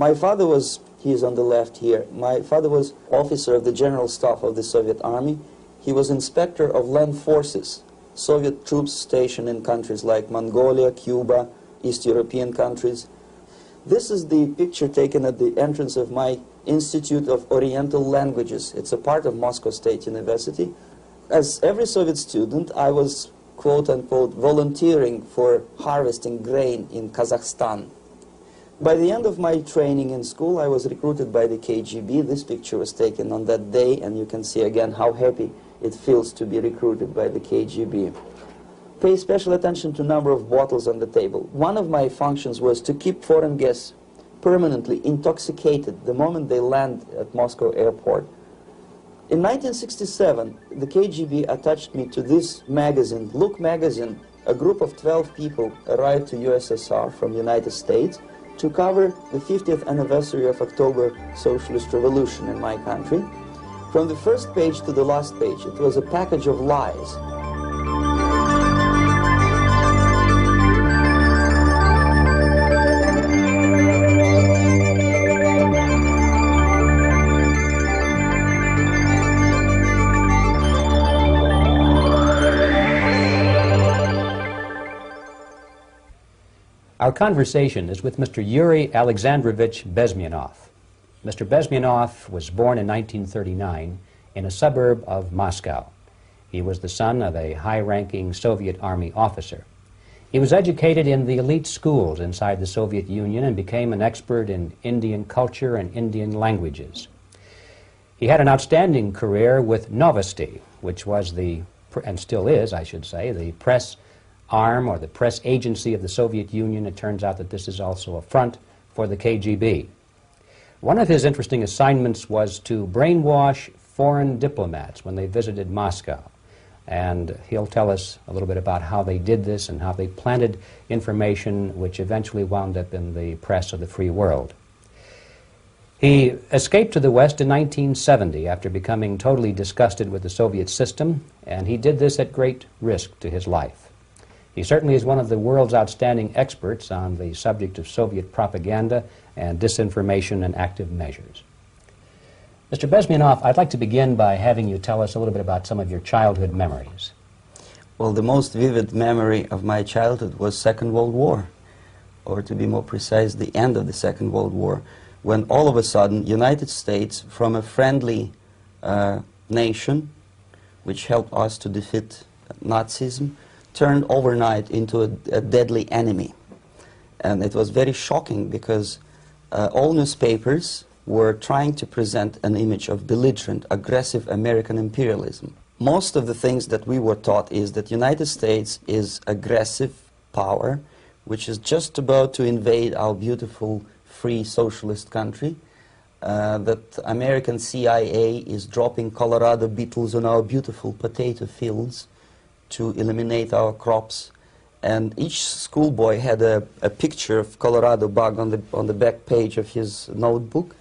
My father was, he is on the left here, my father was officer of the General Staff of the Soviet Army. He was inspector of land forces, Soviet troops stationed in countries like Mongolia, Cuba, East European countries. This is the picture taken at the entrance of my Institute of Oriental Languages. It's a part of Moscow State University. As every Soviet student, I was, quote-unquote, volunteering for harvesting grain in Kazakhstan. By the end of my training in school, I was recruited by the KGB. This picture was taken on that day, and you can see again how happy it feels to be recruited by the KGB. Pay special attention to number of bottles on the table. One of my functions was to keep foreign guests permanently intoxicated the moment they land at Moscow airport. In 1967, the KGB attached me to this magazine, Look magazine. A group of 12 people arrived to USSR from the United States to cover the 50th anniversary of October Socialist Revolution in my country. From the first page to the last page, it was a package of lies. Our conversation is with Mr. Yuri Alexandrovich Bezmenov. Mr. Bezmenov was born in 1939 in a suburb of Moscow. He was the son of a high-ranking Soviet Army officer. He was educated in the elite schools inside the Soviet Union and became an expert in Indian culture and Indian languages. He had an outstanding career with Novosti, which was the, and still is, I should say, the press arm or the press agency of the Soviet Union. It turns out that this is also a front for the KGB. One of his interesting assignments was to brainwash foreign diplomats when they visited Moscow. And he'll tell us a little bit about how they did this and how they planted information which eventually wound up in the press of the free world. He escaped to the West in 1970 after becoming totally disgusted with the Soviet system, and he did this at great risk to his life. He certainly is one of the world's outstanding experts on the subject of Soviet propaganda and disinformation and active measures. Mr. Bezmenov, I'd like to begin by having you tell us a little bit about some of your childhood memories. Well, the most vivid memory of my childhood was Second World War, or to be more precise, the end of the Second World War, when all of a sudden United States, from a friendly nation, which helped us to defeat Nazism, turned overnight into a deadly enemy. And it was very shocking because all newspapers were trying to present an image of belligerent, aggressive American imperialism. Most of the things that we were taught is that United States is aggressive power, which is just about to invade our beautiful, free, socialist country, that American CIA is dropping Colorado beetles on our beautiful potato fields to eliminate our crops, and each schoolboy had a picture of Colorado bug on the back page of his notebook,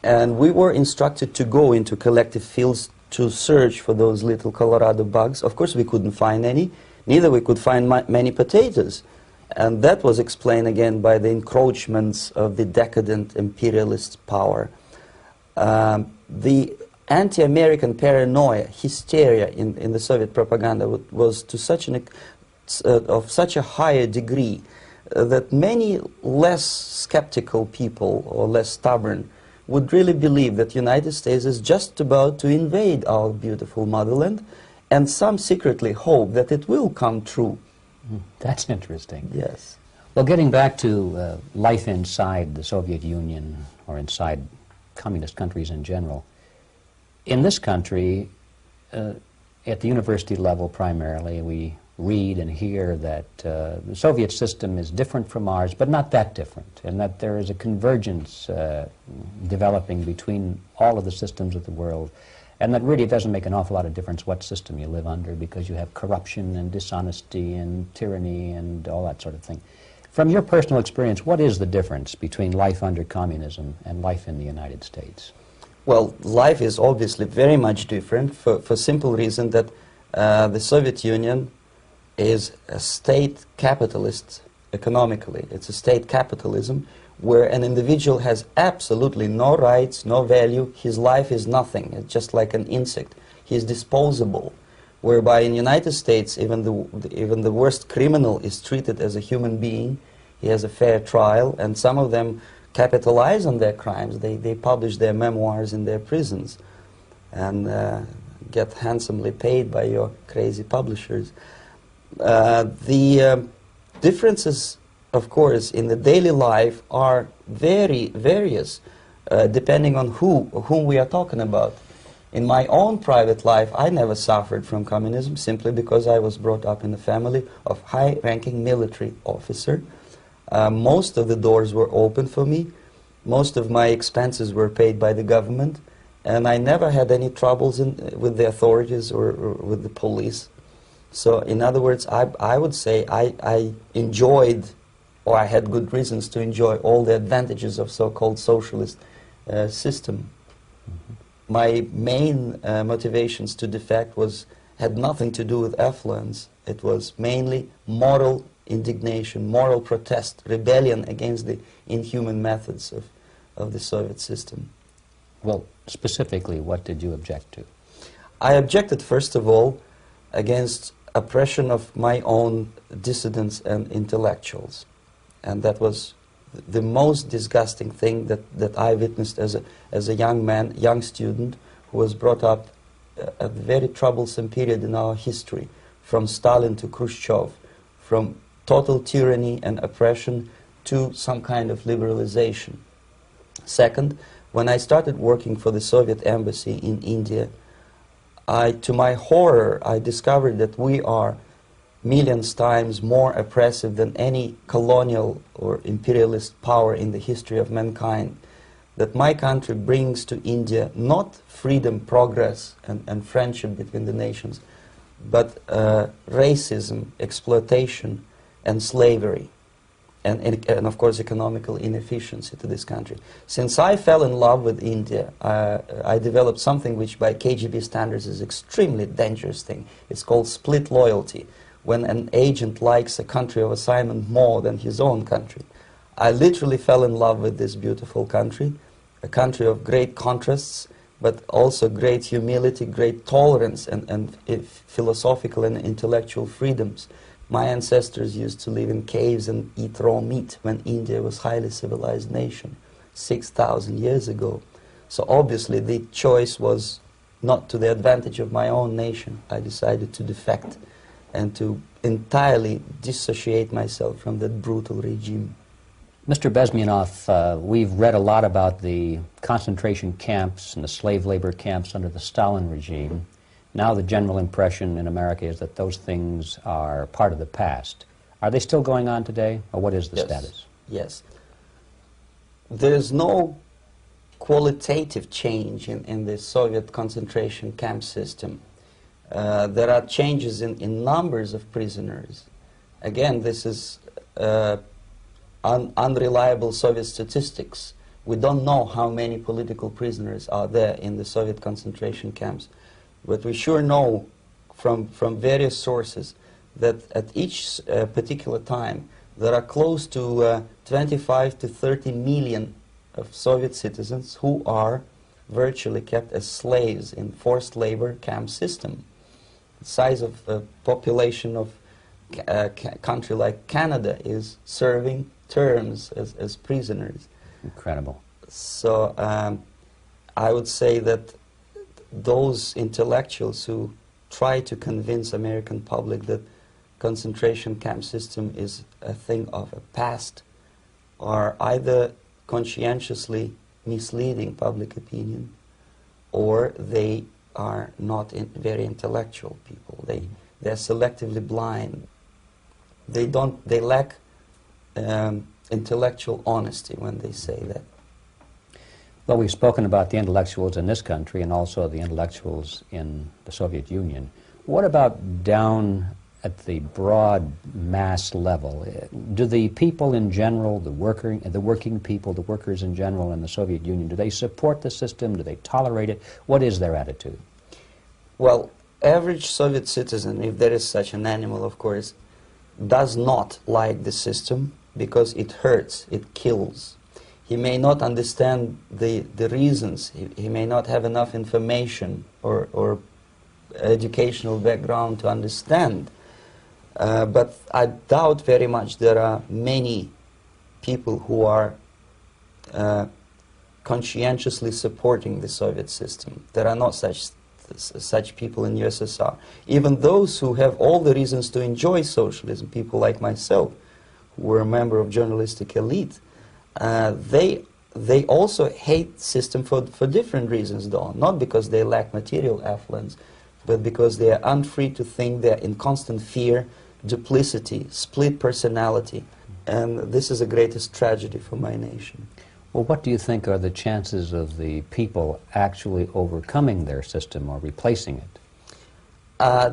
and we were instructed to go into collective fields to search for those little Colorado bugs. Of course we couldn't find any, neither we could find many potatoes, and that was explained again by the encroachments of the decadent imperialist power. The anti-American paranoia, hysteria in the Soviet propaganda was to such of such a higher degree that many less skeptical people or less stubborn would really believe that the United States is just about to invade our beautiful motherland, and some secretly hope that it will come true. That's interesting. Yes. Well, getting back to life inside the Soviet Union or inside communist countries in general, in this country, at the university level primarily, we read and hear that the Soviet system is different from ours, but not that different, and that there is a convergence developing between all of the systems of the world, and that really it doesn't make an awful lot of difference what system you live under, because you have corruption and dishonesty and tyranny and all that sort of thing. From your personal experience, what is the difference between life under communism and life in the United States? Well, life is obviously very much different for simple reason that the Soviet Union is a state capitalist economically. It's a state capitalism where an individual has absolutely no rights, no value. His life is nothing. It's just like an insect. He is disposable. Whereby in the United States, even the worst criminal is treated as a human being. He has a fair trial, and some of them capitalize on their crimes. They publish their memoirs in their prisons and get handsomely paid by your crazy publishers. The differences, of course, in the daily life are very various, depending on whom we are talking about. In my own private life, I never suffered from communism simply because I was brought up in a family of high-ranking military officer. Most of the doors were open for me. Most of my expenses were paid by the government, and I never had any troubles with the authorities or with the police. So, in other words, I would say I enjoyed, or I had good reasons to enjoy, all the advantages of so-called socialist system. Mm-hmm. My main motivations to defect had nothing to do with affluence. It was mainly moral indignation, moral protest, rebellion against the inhuman methods of the Soviet system. Well, specifically, what did you object to? I objected, first of all, against oppression of my own dissidents and intellectuals. And that was the most disgusting thing that I witnessed as a young man, young student, who was brought up at a very troublesome period in our history, from Stalin to Khrushchev, from total tyranny and oppression to some kind of liberalization. Second, when I started working for the Soviet embassy in India, to my horror, I discovered that we are millions times more oppressive than any colonial or imperialist power in the history of mankind. That my country brings to India not freedom, progress, and friendship between the nations, but racism, exploitation, and slavery, and of course economical inefficiency to this country. Since I fell in love with India, I developed something which by KGB standards is extremely dangerous thing. It's called split loyalty, when an agent likes a country of assignment more than his own country. I literally fell in love with this beautiful country, a country of great contrasts, but also great humility, great tolerance, and philosophical and intellectual freedoms. My ancestors used to live in caves and eat raw meat when India was a highly civilized nation 6,000 years ago. So obviously the choice was not to the advantage of my own nation. I decided to defect and to entirely dissociate myself from that brutal regime. Mr. Bezmenov, we've read a lot about the concentration camps and the slave labor camps under the Stalin regime. Now the general impression in America is that those things are part of the past. Are they still going on today, or what is the status? Yes. There is no qualitative change in the Soviet concentration camp system. There are changes in numbers of prisoners. Again, this is unreliable Soviet statistics. We don't know how many political prisoners are there in the Soviet concentration camps. But we sure know from various sources that at each particular time there are close to 25 to 30 million of Soviet citizens who are virtually kept as slaves in forced labor camp system. The size of the population of a country like Canada is serving terms as prisoners. Incredible. So I would say that those intellectuals who try to convince American public that concentration camp system is a thing of a past are either conscientiously misleading public opinion, or they are not very intellectual people. They're selectively blind. They lack intellectual honesty when they say that. Well, we've spoken about the intellectuals in this country and also the intellectuals in the Soviet Union. What about down at the broad mass level? Do the people in general, the working people, the workers in general in the Soviet Union, do they support the system? Do they tolerate it? What is their attitude? Well, average Soviet citizen, if there is such an animal, of course, does not like the system because it hurts, it kills. He may not understand the reasons, he may not have enough information or educational background to understand. But I doubt very much there are many people who are conscientiously supporting the Soviet system. There are not such people in USSR. Even those who have all the reasons to enjoy socialism, people like myself, who were a member of journalistic elite, they also hate system for different reasons, though. Not because they lack material affluence, but because they are unfree to think, they're in constant fear, duplicity, split personality. And this is the greatest tragedy for my nation. Well, what do you think are the chances of the people actually overcoming their system or replacing it?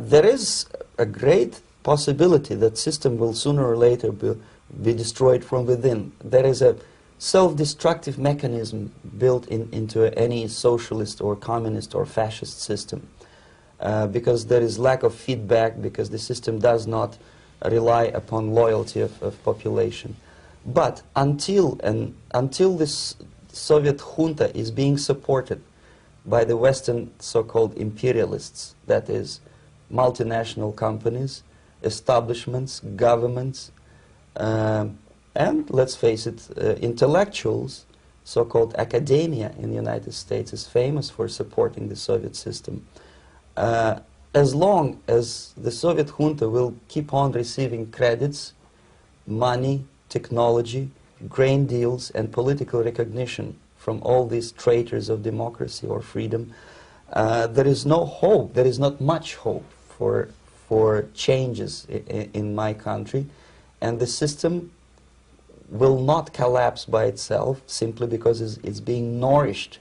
There is a great possibility that system will sooner or later be destroyed from within. There is a self-destructive mechanism built into any socialist or communist or fascist system, because there is lack of feedback, because the system does not rely upon loyalty of population. But until this Soviet junta is being supported by the Western so-called imperialists, that is, multinational companies, establishments, governments, and, let's face it, intellectuals, so-called academia in the United States is famous for supporting the Soviet system. As long as the Soviet junta will keep on receiving credits, money, technology, grain deals, and political recognition from all these traitors of democracy or freedom, there is no hope, there is not much hope for changes in my country, and the system will not collapse by itself simply because it's being nourished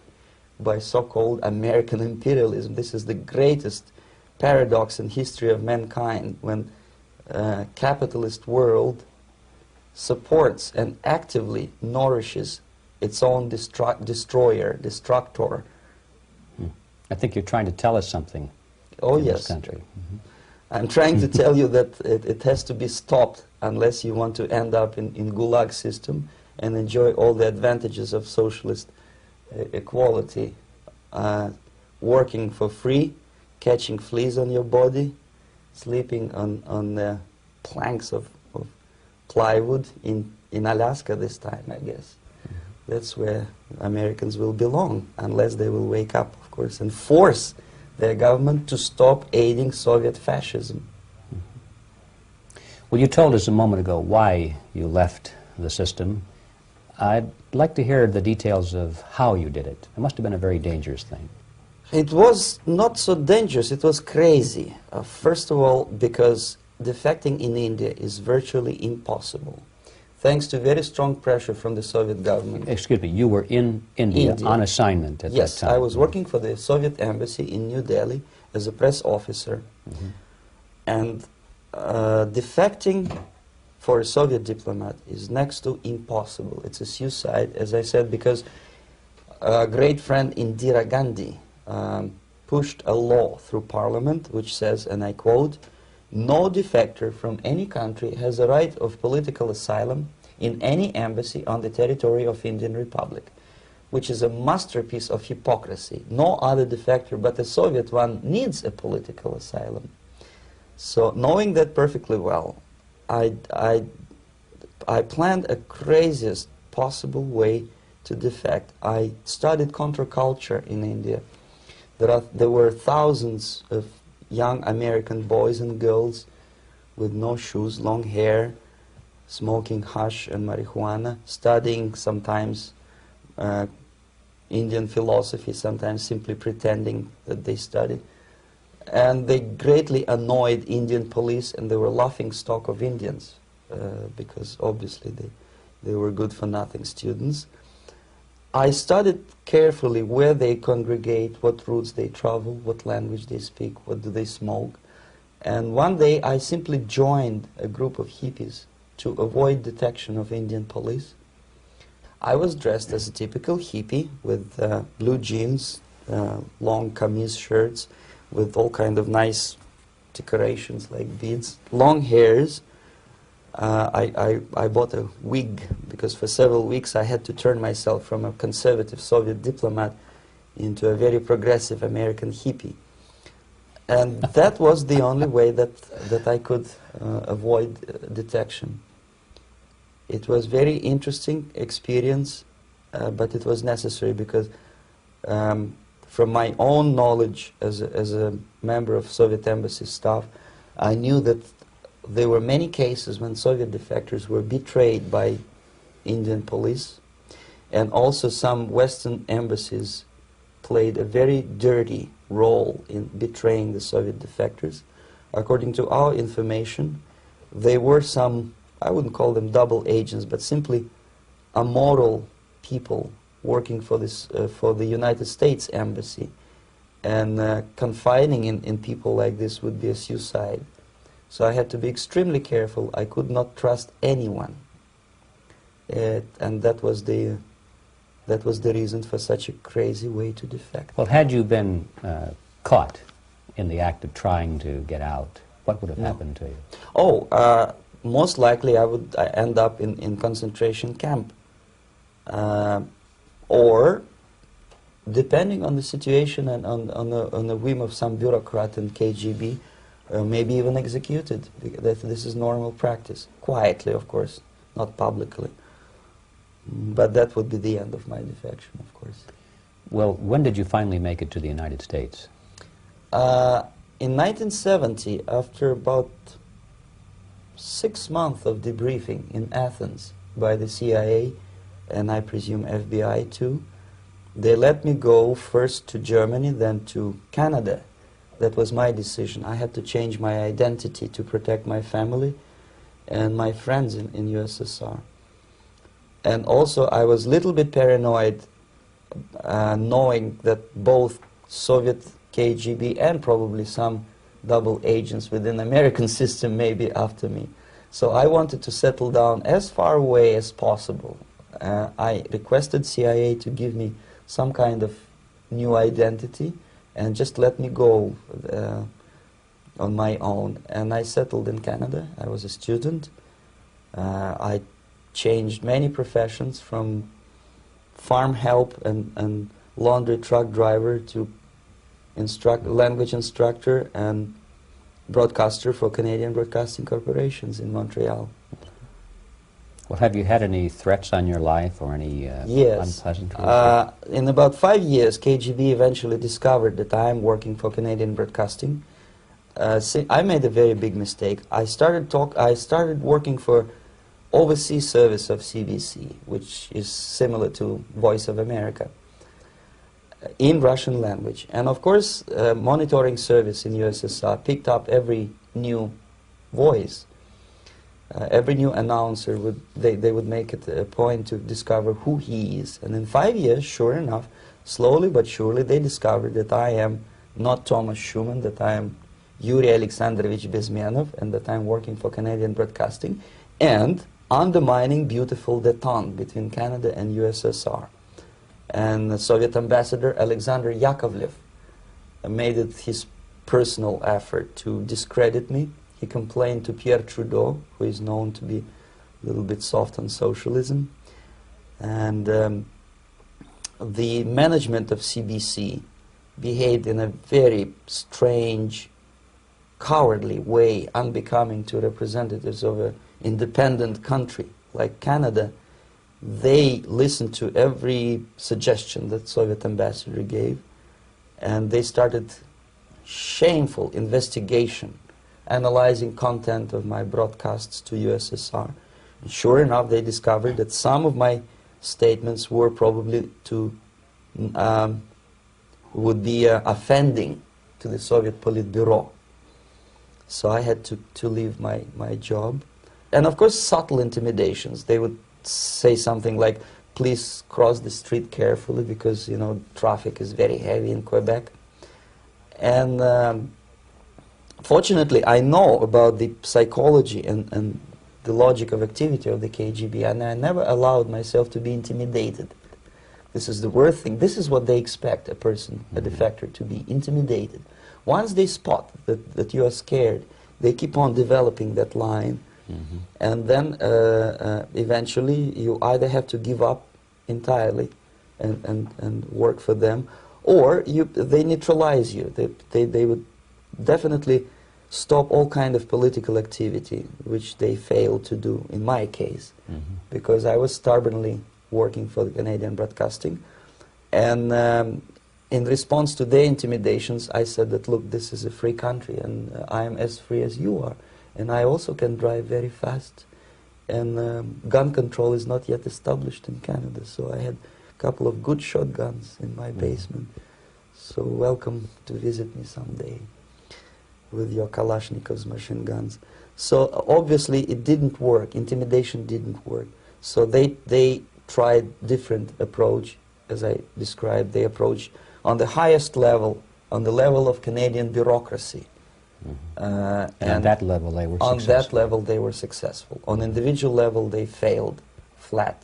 by so-called American imperialism. This is the greatest paradox in history of mankind, when capitalist world supports and actively nourishes its own destroyer, destructor. I think you're trying to tell us something in this country. Mm-hmm. I'm trying to tell you that it has to be stopped unless you want to end up in Gulag system and enjoy all the advantages of socialist equality, working for free, catching fleas on your body, sleeping on the planks of plywood in Alaska this time, I guess. Mm-hmm. That's where Americans will belong, unless they will wake up, of course, and force their government to stop aiding Soviet fascism. Mm-hmm. Well, you told us a moment ago why you left the system. I'd like to hear the details of how you did it. It must have been a very dangerous thing. It was not so dangerous, it was crazy. First of all, because defecting in India is virtually impossible, thanks to very strong pressure from the Soviet government. Excuse me, you were in India on assignment at that time? Yes, I was working for the Soviet embassy in New Delhi as a press officer. Mm-hmm. And defecting for a Soviet diplomat is next to impossible. It's a suicide, as I said, because a great friend Indira Gandhi pushed a law through parliament which says, and I quote, "No defector from any country has a right of political asylum in any embassy on the territory of Indian Republic," which is a masterpiece of hypocrisy. No other defector but the Soviet one needs a political asylum. So, knowing that perfectly well, I planned a craziest possible way to defect. I studied counterculture in India. There were thousands of young American boys and girls with no shoes, long hair, smoking hash and marijuana, studying sometimes Indian philosophy, sometimes simply pretending that they studied. And they greatly annoyed Indian police, and they were laughing stock of Indians because obviously they were good-for-nothing students. I studied carefully where they congregate, what routes they travel, what language they speak, what do they smoke. And one day I simply joined a group of hippies to avoid detection of Indian police. I was dressed as a typical hippie with blue jeans, long kameez shirts, with all kind of nice decorations like beads, long hairs, I bought a wig because for several weeks I had to turn myself from a conservative Soviet diplomat into a very progressive American hippie. And that was the only way that I could avoid detection. It was very interesting experience, but it was necessary because from my own knowledge as a member of Soviet embassy staff, I knew that there were many cases when Soviet defectors were betrayed by Indian police, and also some Western embassies played a very dirty role in betraying the Soviet defectors. According to our information, they were some, I wouldn't call them double agents, but simply amoral people working for this for the United States embassy, and confining in people like this would be a suicide. So I had to be extremely careful. I could not trust anyone, and that was the reason for such a crazy way to defect. Well, had you been caught in the act of trying to get out, what would have happened to you? Oh, most likely I would end up in concentration camp, or depending on the situation and on the whim of some bureaucrat in KGB, maybe even executed. This is normal practice, quietly, of course, not publicly. But that would be the end of my defection, of course. Well, when did you finally make it to the United States? In 1970, after about 6 months of debriefing in Athens by the CIA, and I presume FBI too, they let me go first to Germany, then to Canada. That was my decision. I had to change my identity to protect my family and my friends in USSR. And also I was a little bit paranoid, knowing that both Soviet KGB and probably some double agents within the American system may be after me. So I wanted to settle down as far away as possible. I requested CIA to give me some kind of new identity and just let me go on my own. And I settled in Canada. I was a student. I changed many professions, from farm help and laundry truck driver to language instructor and broadcaster for Canadian Broadcasting Corporations in Montreal. Well, have you had any threats on your life or any yes. unpleasant In about 5 years, KGB eventually discovered that I am working for Canadian Broadcasting. I made a very big mistake. I started working for overseas service of CBC, which is similar to Voice of America, in Russian language. And of course, monitoring service in USSR picked up every new voice. Every new announcer, they would make it a point to discover who he is. And in 5 years, sure enough, slowly but surely, they discovered that I am not Thomas Schumann, that I am Yuri Alexandrovich Bezmenov, and that I am working for Canadian Broadcasting, and undermining beautiful détente between Canada and USSR. And the Soviet ambassador Alexander Yakovlev made it his personal effort to discredit me. He complained to Pierre Trudeau, who is known to be a little bit soft on socialism. And the management of CBC behaved in a very strange, cowardly way, unbecoming to representatives of an independent country like Canada. They listened to every suggestion that Soviet ambassador gave, and they started shameful investigation, analyzing content of my broadcasts to USSR. And sure enough, they discovered that some of my statements were probably would be offending to the Soviet Politburo. So I had to leave my job. And of course, subtle intimidations. They would say something like, please cross the street carefully because, you know, traffic is very heavy in Quebec. And fortunately, I know about the psychology and the logic of activity of the KGB, and I never allowed myself to be intimidated. This is the worst thing. This is what they expect a person, a defector, to be intimidated. Once they spot that you are scared, they keep on developing that line, And then eventually you either have to give up entirely and work for them, or they neutralize you. They would definitely stop all kind of political activity, which they failed to do in my case, because I was stubbornly working for the Canadian Broadcasting. And in response to their intimidations, I said that, look, this is a free country, and I am as free as you are. And I also can drive very fast. And gun control is not yet established in Canada, so I had a couple of good shotguns in my basement. So welcome to visit me someday with your Kalashnikov's machine guns. So obviously it didn't work. Intimidation didn't work. So they tried different approach, as I described. They approached on the highest level, on the level of Canadian bureaucracy. And at that level they were successful. On that level they were successful. On individual level they failed flat.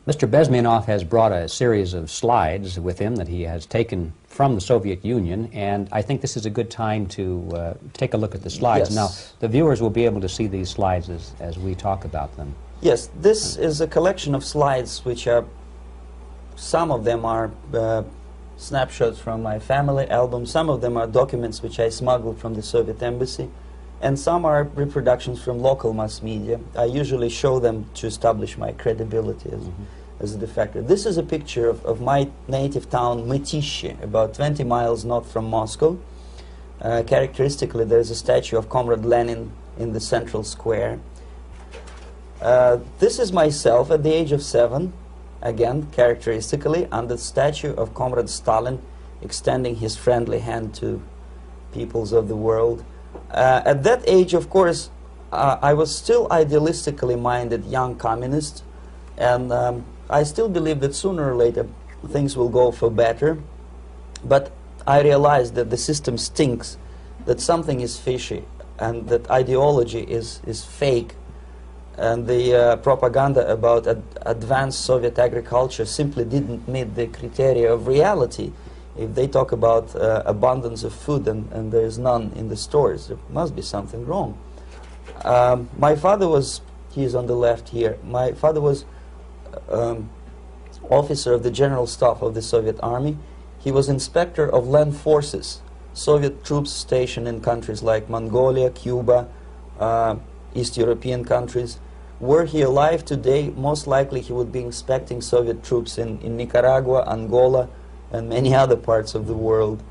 Mr. Bezmenov has brought a series of slides with him that he has taken from the Soviet Union, and I think this is a good time to take a look at the slides. Yes. Now, the viewers will be able to see these slides as we talk about them. Yes, this is a collection of slides which are, some of them are snapshots from my family album, some of them are documents which I smuggled from the Soviet embassy, and some are reproductions from local mass media. I usually show them to establish my credibility as a defector. This is a picture of my native town, Mytishi, about 20 miles north from Moscow. Characteristically, there's a statue of Comrade Lenin in the central square. This is myself at the age of 7, again, characteristically, under the statue of Comrade Stalin, extending his friendly hand to peoples of the world. At that age, of course, I was still idealistically minded young communist, and I still believe that sooner or later things will go for better. But I realized that the system stinks, that something is fishy, and that ideology is fake, and the propaganda about advanced Soviet agriculture simply didn't meet the criteria of reality. If they talk about abundance of food and there is none in the stores, there must be something wrong. My father was, he is on the left here, my father was officer of the General Staff of the Soviet Army. He was inspector of land forces, Soviet troops stationed in countries like Mongolia, Cuba, East European countries. Were he alive today, most likely he would be inspecting Soviet troops in Nicaragua, Angola, and many other parts of the world.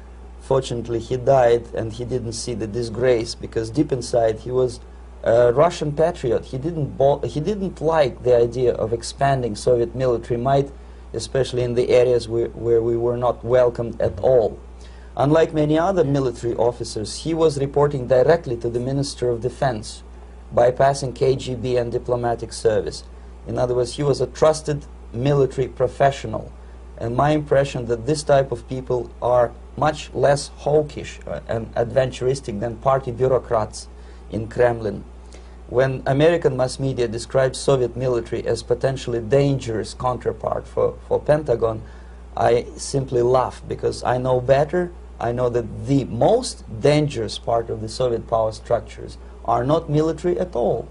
Fortunately, he died, and he didn't see the disgrace, because deep inside he was a Russian patriot. He didn't like the idea of expanding Soviet military might, especially in the areas where we were not welcomed at all. Unlike many other military officers, he was reporting directly to the Minister of Defense, bypassing KGB and diplomatic service. In other words, he was a trusted military professional. And my impression that this type of people are much less hawkish and adventuristic than party bureaucrats in Kremlin. When American mass media describes Soviet military as potentially dangerous counterpart for Pentagon, I simply laugh, because I know better. I know that the most dangerous part of the Soviet power structures are not military at all.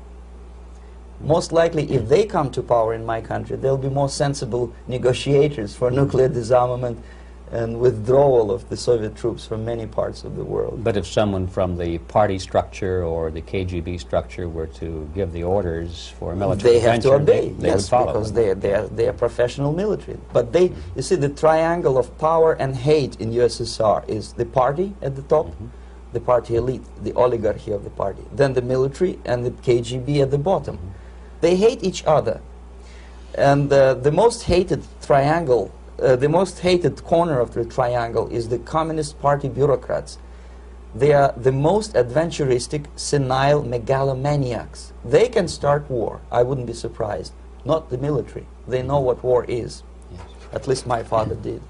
Most likely, if they come to power in my country, they'll be more sensible negotiators for nuclear disarmament and withdrawal of the Soviet troops from many parts of the world. But if someone from the party structure or the KGB structure were to give the orders for a military they have to obey, they yes, would follow, because they are professional military. But they, you see, the triangle of power and hate in USSR is the party at the top, the party elite, the oligarchy of the party, then the military and the KGB at the bottom. They hate each other, and the most hated triangle, the most hated corner of the triangle is the Communist Party bureaucrats. They are the most adventuristic, senile megalomaniacs. They can start war, I wouldn't be surprised. Not the military. They know what war is. Yes. At least my father did.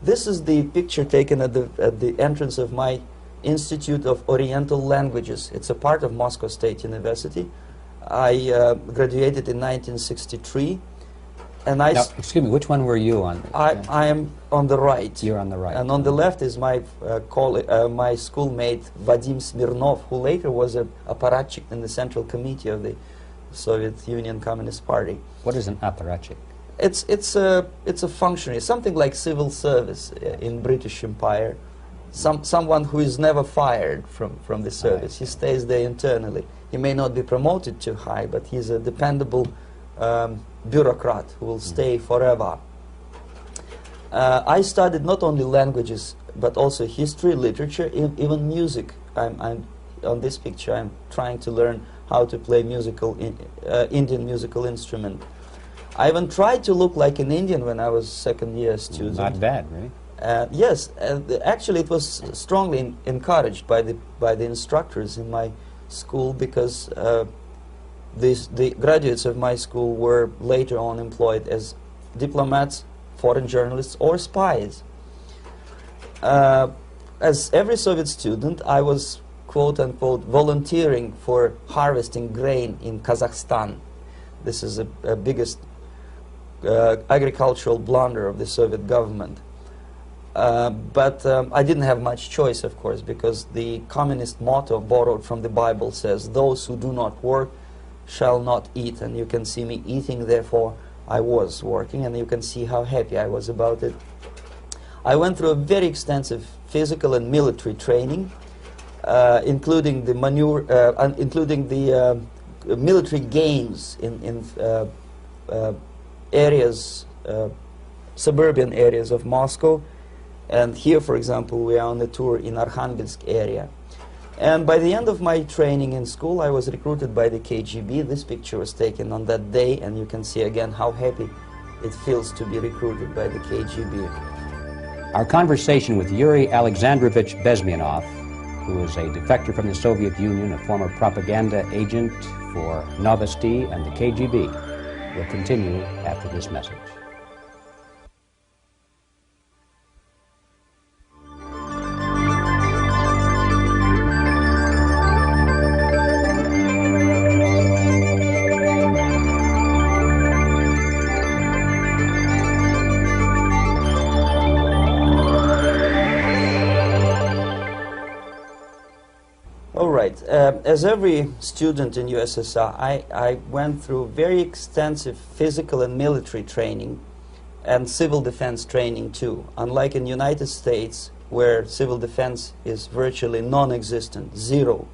This is the picture taken at the entrance of my Institute of Oriental Languages. It's a part of Moscow State University. I graduated in 1963. And now, excuse me, which one were you on? I am on the right. You're on the right. And on the left is my my schoolmate Vadim Smirnov, who later was a apparatchik in the Central Committee of the Soviet Union Communist Party. What is an apparatchik? It's a functionary, something like civil service in British Empire. Someone who is never fired from the service. He stays there internally. He may not be promoted too high, but he's a dependable bureaucrat who will stay forever. I studied not only languages, but also history, literature, even music. I'm on this picture, I'm trying to learn how to play Indian musical instrument. I even tried to look like an Indian when I was second-year student. Not bad, really. Yes, actually it was strongly encouraged by the instructors in my school, because the graduates of my school were later on employed as diplomats, foreign journalists, or spies. As every Soviet student, I was quote-unquote volunteering for harvesting grain in Kazakhstan. This is the biggest agricultural blunder of the Soviet government. But I didn't have much choice, of course, because the communist motto borrowed from the Bible says, "Those who do not work shall not eat." And you can see me eating, therefore I was working, and you can see how happy I was about it. I went through a very extensive physical and military training, including the military games in areas, suburban areas of Moscow. And here, for example, we are on a tour in Arkhangelsk area. And by the end of my training in school, I was recruited by the KGB. This picture was taken on that day, and you can see again how happy it feels to be recruited by the KGB. Our conversation with Yuri Alexandrovich Bezmenov, who is a defector from the Soviet Union, a former propaganda agent for Novosti and the KGB, will continue after this message. As every student in USSR, I went through very extensive physical and military training and civil defense training too. Unlike in the United States, where civil defense is virtually non-existent, zero.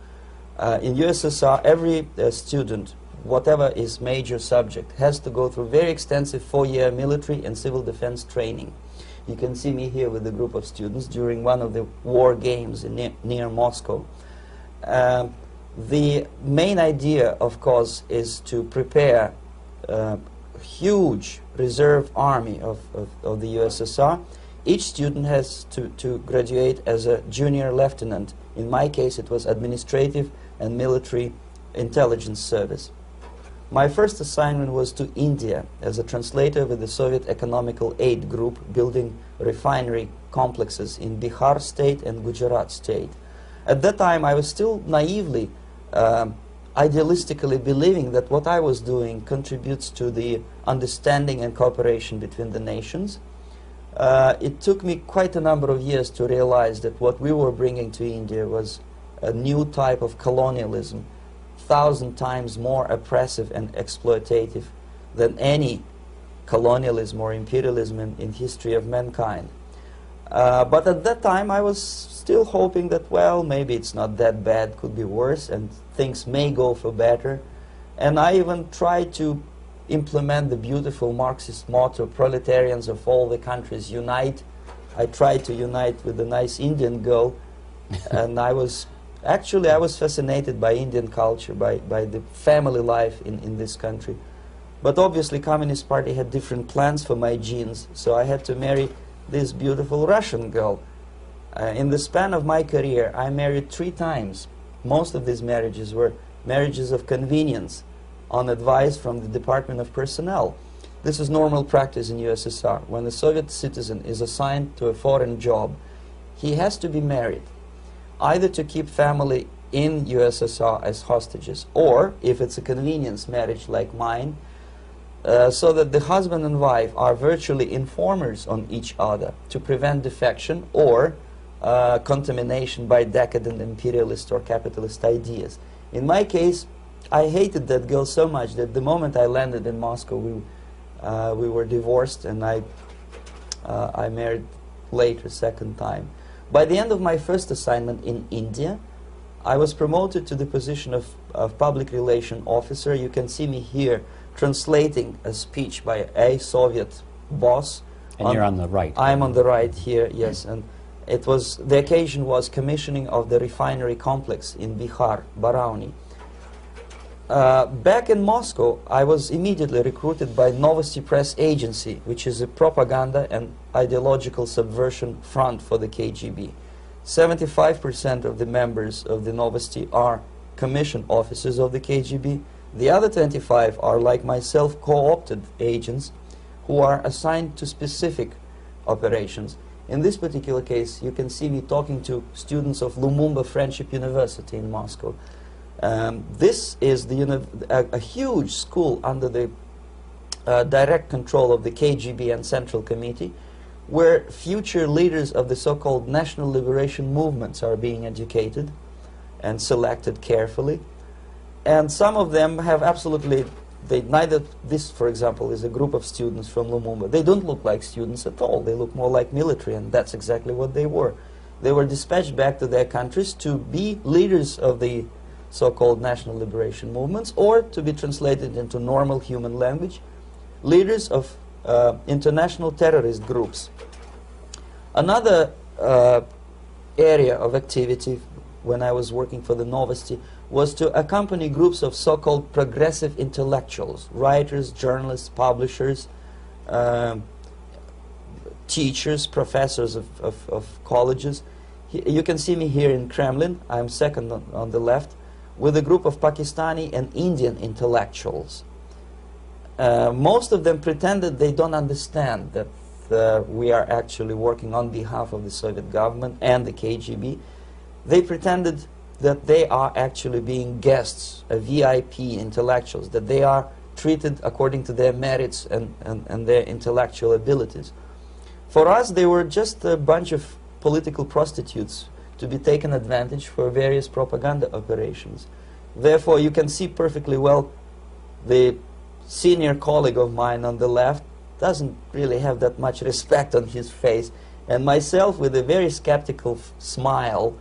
In USSR, every student, whatever his major subject, has to go through very extensive 4-year military and civil defense training. You can see me here with a group of students during one of the war games near Moscow. The main idea, of course, is to prepare a huge reserve army of the USSR. Each student has to graduate as a junior lieutenant. In my case, it was administrative and military intelligence service. My first assignment was to India as a translator with the Soviet Economical Aid Group, building refinery complexes in Bihar state and Gujarat state. At that time, I was still naively, idealistically believing that what I was doing contributes to the understanding and cooperation between the nations. It took me quite a number of years to realize that what we were bringing to India was a new type of colonialism, 1,000 times more oppressive and exploitative than any colonialism or imperialism in history of mankind. But at that time, I was still hoping that, well, maybe it's not that bad, could be worse, and things may go for better. And I even tried to implement the beautiful Marxist motto, "Proletarians of all the countries unite." I tried to unite with a nice Indian girl, and I was fascinated by Indian culture, by the family life in this country. But obviously, Communist Party had different plans for my genes, so I had to marry this beautiful Russian girl. In the span of my career, I married 3 times. Most of these marriages were marriages of convenience, on advice from the Department of Personnel. This is normal practice in USSR. When a Soviet citizen is assigned to a foreign job, he has to be married, either to keep family in USSR as hostages, or, if it's a convenience marriage like mine, so that the husband and wife are virtually informers on each other to prevent defection or contamination by decadent imperialist or capitalist ideas. In my case, I hated that girl so much that the moment I landed in Moscow, we were divorced, and I married later, second time. By the end of my first assignment in India, I was promoted to the position of public relation officer. You can see me here translating a speech by a Soviet boss. And you're on the right. I'm on the right here, yes. And it was, the occasion was commissioning of the refinery complex in Bihar, Barauni. Back in Moscow, I was immediately recruited by Novosti Press Agency, which is a propaganda and ideological subversion front for the KGB. 75% of the members of the Novosti are commissioned officers of the KGB. The other 25 are, like myself, co-opted agents who are assigned to specific operations. In this particular case, you can see me talking to students of Lumumba Friendship University in Moscow. This is a huge school under the direct control of the KGB and Central Committee, where future leaders of the so-called national liberation movements are being educated and selected carefully. And some of them have absolutely, this, for example, is a group of students from Lumumba. They don't look like students at all. They look more like military, and that's exactly what they were. They were dispatched back to their countries to be leaders of the so-called national liberation movements, or to be translated into normal human language, leaders of international terrorist groups. Another area of activity when I was working for the Novosti was to accompany groups of so-called progressive intellectuals, writers, journalists, publishers, teachers, professors of colleges. You can see me here in Kremlin. I'm second on the left, with a group of Pakistani and Indian intellectuals. Most of them pretended they don't understand that we are actually working on behalf of the Soviet government and the KGB. They pretended that they are actually being guests, VIP intellectuals, that they are treated according to their merits and their intellectual abilities. For us, they were just a bunch of political prostitutes to be taken advantage for various propaganda operations. Therefore, you can see perfectly well the senior colleague of mine on the left doesn't really have that much respect on his face, and myself with a very skeptical smile,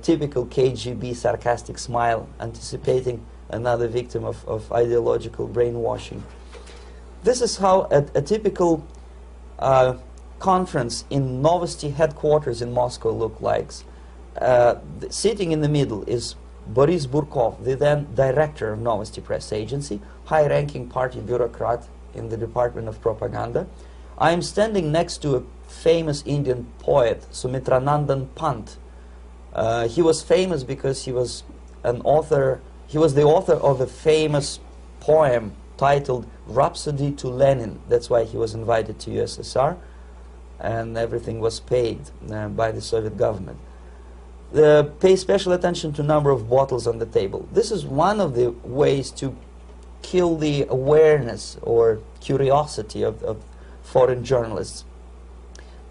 typical KGB sarcastic smile, anticipating another victim of ideological brainwashing. This is how a typical conference in Novosti headquarters in Moscow looked like. Sitting in the middle is Boris Burkov, the then director of Novosti Press Agency, high-ranking party bureaucrat in the Department of Propaganda. I am standing next to a famous Indian poet, Sumitranandan Pant. He was famous because he was an author. He was the author of a famous poem titled Rhapsody to Lenin. That's why he was invited to USSR, and everything was paid by the Soviet government. Pay special attention to number of bottles on the table. This is one of the ways to kill the awareness or curiosity of foreign journalists.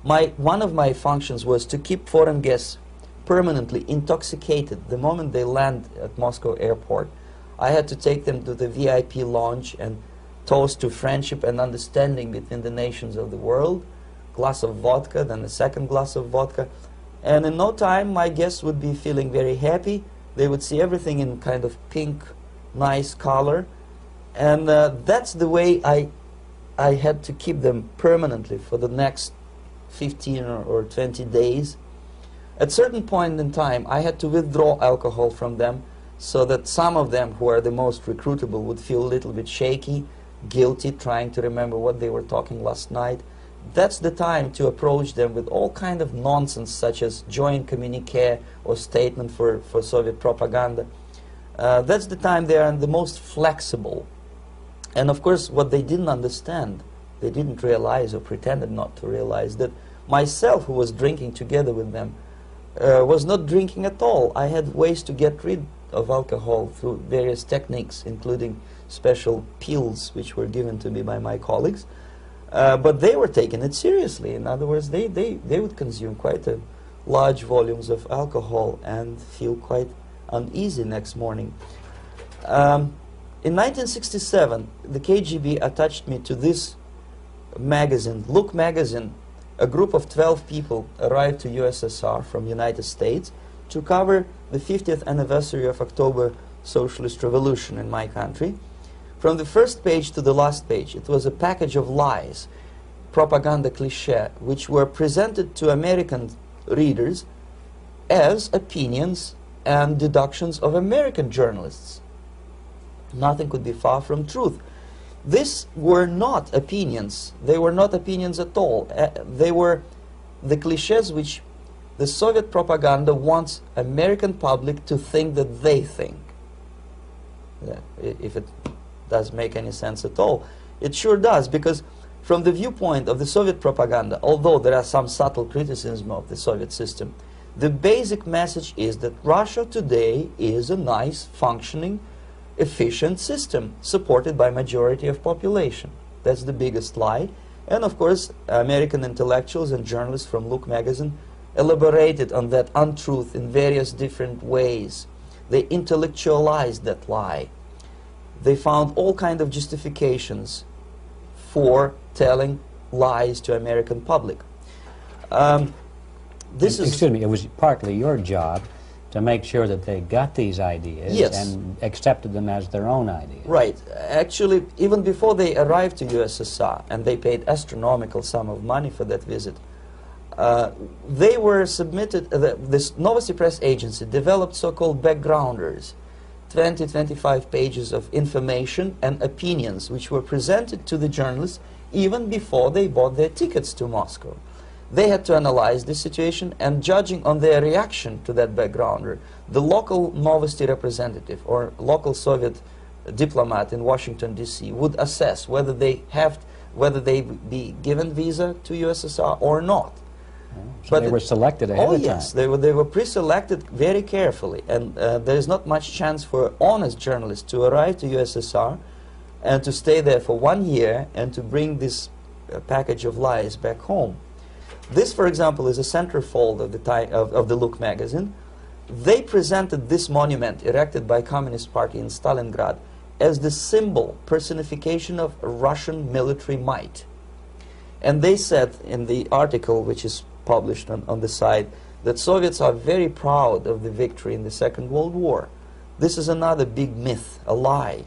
One of my functions was to keep foreign guests permanently intoxicated the moment they land at Moscow airport. I had to take them to the VIP lounge and toast to friendship and understanding between the nations of the world. Glass of vodka, then a second glass of vodka. And in no time, my guests would be feeling very happy. They would see everything in kind of pink, nice color. And that's the way I had to keep them permanently for the next 15 or 20 days. At a certain point in time, I had to withdraw alcohol from them so that some of them, who are the most recruitable, would feel a little bit shaky, guilty, trying to remember what they were talking last night. That's the time to approach them with all kind of nonsense, such as joint communique or statement for Soviet propaganda. That's the time they are the most flexible. And of course, what they didn't understand, they didn't realize or pretended not to realize, that myself, who was drinking together with them, was not drinking at all. I had ways to get rid of alcohol through various techniques, including special pills which were given to me by my colleagues. But they were taking it seriously. In other words, they would consume quite large volumes of alcohol and feel quite uneasy next morning. In 1967, the KGB attached me to this magazine, Look magazine. A group of 12 people arrived to USSR from United States to cover the 50th anniversary of October Socialist Revolution in my country. From the first page to the last page, it was a package of lies, propaganda cliché, which were presented to American readers as opinions and deductions of American journalists. Nothing could be far from truth. These were not opinions. They were not opinions at all. They were the clichés which the Soviet propaganda wants American public to think that they think. If it does make any sense at all. It sure does, because from the viewpoint of the Soviet propaganda, although there are some subtle criticism of the Soviet system, the basic message is that Russia today is a nice, functioning, efficient system supported by majority of population. That's the biggest lie. And of course, American intellectuals and journalists from Look magazine elaborated on that untruth in various different ways. They intellectualized that lie. They found all kinds of justifications for telling lies to American public. Excuse me, it was partly your job to make sure that they got these ideas, yes, and accepted them as their own ideas. Right. Actually, even before they arrived to USSR, and they paid astronomical sum of money for that visit, they were submitted, this Novosti Press Agency developed so-called backgrounders, 20-25 pages of information and opinions which were presented to the journalists even before they bought their tickets to Moscow. They had to analyze the situation, and judging on their reaction to that backgrounder, the local Novosti representative or local Soviet diplomat in Washington, D.C. would assess whether they be given visa to USSR or not. So but they were selected ahead of time. Oh yes, they were pre-selected very carefully, and there is not much chance for honest journalists to arrive to USSR and to stay there for 1 year and to bring this package of lies back home. This, for example, is a centerfold of the Look magazine. They presented this monument erected by Communist Party in Stalingrad as the symbol, personification of Russian military might. And they said in the article, which is published on the site, that Soviets are very proud of the victory in the Second World War. This is another big myth, a lie.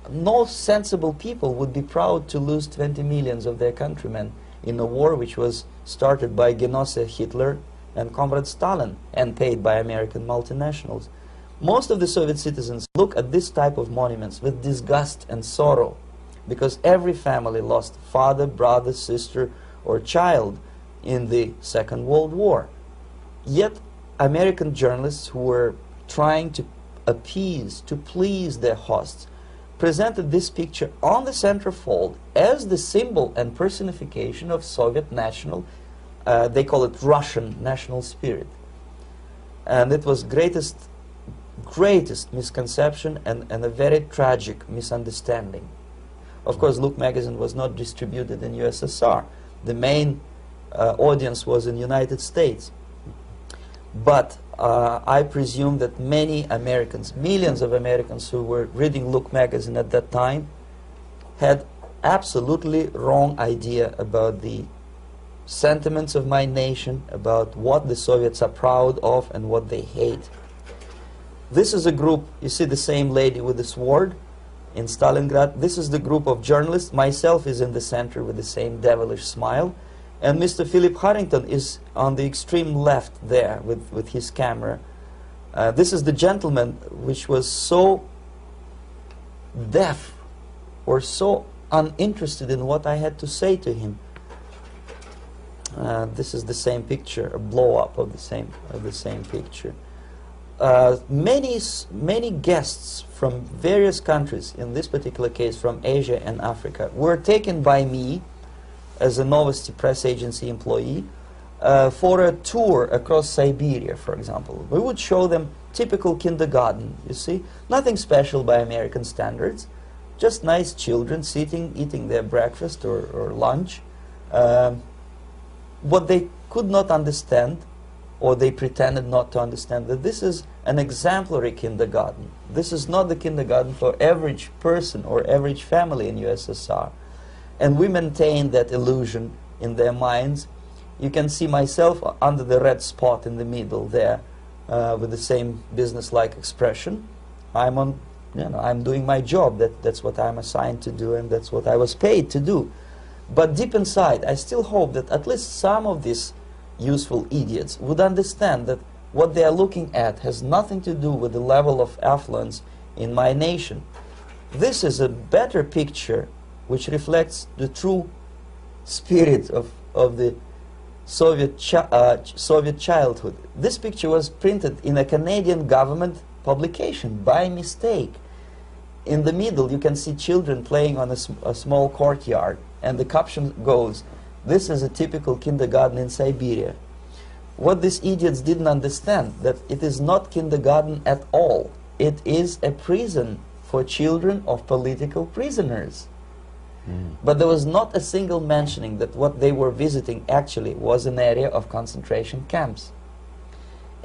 No sensible people would be proud to lose 20 millions of their countrymen in a war which was started by Genoese Hitler and Comrade Stalin and paid by American multinationals. Most of the Soviet citizens look at this type of monuments with disgust and sorrow, because every family lost father, brother, sister, or child in the Second World War. Yet American journalists who were trying to appease, to please their hosts, presented this picture on the centerfold as the symbol and personification of Soviet national, they call it Russian national spirit. And it was greatest misconception and a very tragic misunderstanding. Of course, Look magazine was not distributed in USSR. The main audience was in United States. But I presume that many Americans, millions of Americans who were reading Look magazine at that time, had absolutely wrong idea about the sentiments of my nation, about what the Soviets are proud of and what they hate. This is a group, you see the same lady with the sword in Stalingrad. This is the group of journalists. Myself is in the center with the same devilish smile. And Mr. Philip Harrington is on the extreme left there with his camera. This is the gentleman which was so deaf or so uninterested in what I had to say to him. This is the same picture, a blow-up of the same picture. Many guests from various countries, in this particular case from Asia and Africa, were taken by me as a Novosti Press Agency employee for a tour across Siberia, for example. We would show them typical kindergarten, you see. Nothing special by American standards. Just nice children sitting, eating their breakfast or lunch. What they could not understand, or they pretended not to understand, that this is an exemplary kindergarten. This is not the kindergarten for average person or average family in USSR. And we maintain that illusion in their minds. You can see myself under the red spot in the middle there, with the same business-like expression. I'm doing my job. That's what I'm assigned to do, and that's what I was paid to do. But deep inside, I still hope that at least some of these useful idiots would understand that what they are looking at has nothing to do with the level of affluence in my nation. This is a better picture which reflects the true spirit of the Soviet childhood. This picture was printed in a Canadian government publication by mistake. In the middle, you can see children playing on a small courtyard, and the caption goes, "This is a typical kindergarten in Siberia." What these idiots didn't understand, that it is not kindergarten at all. It is a prison for children of political prisoners. But there was not a single mentioning that what they were visiting actually was an area of concentration camps.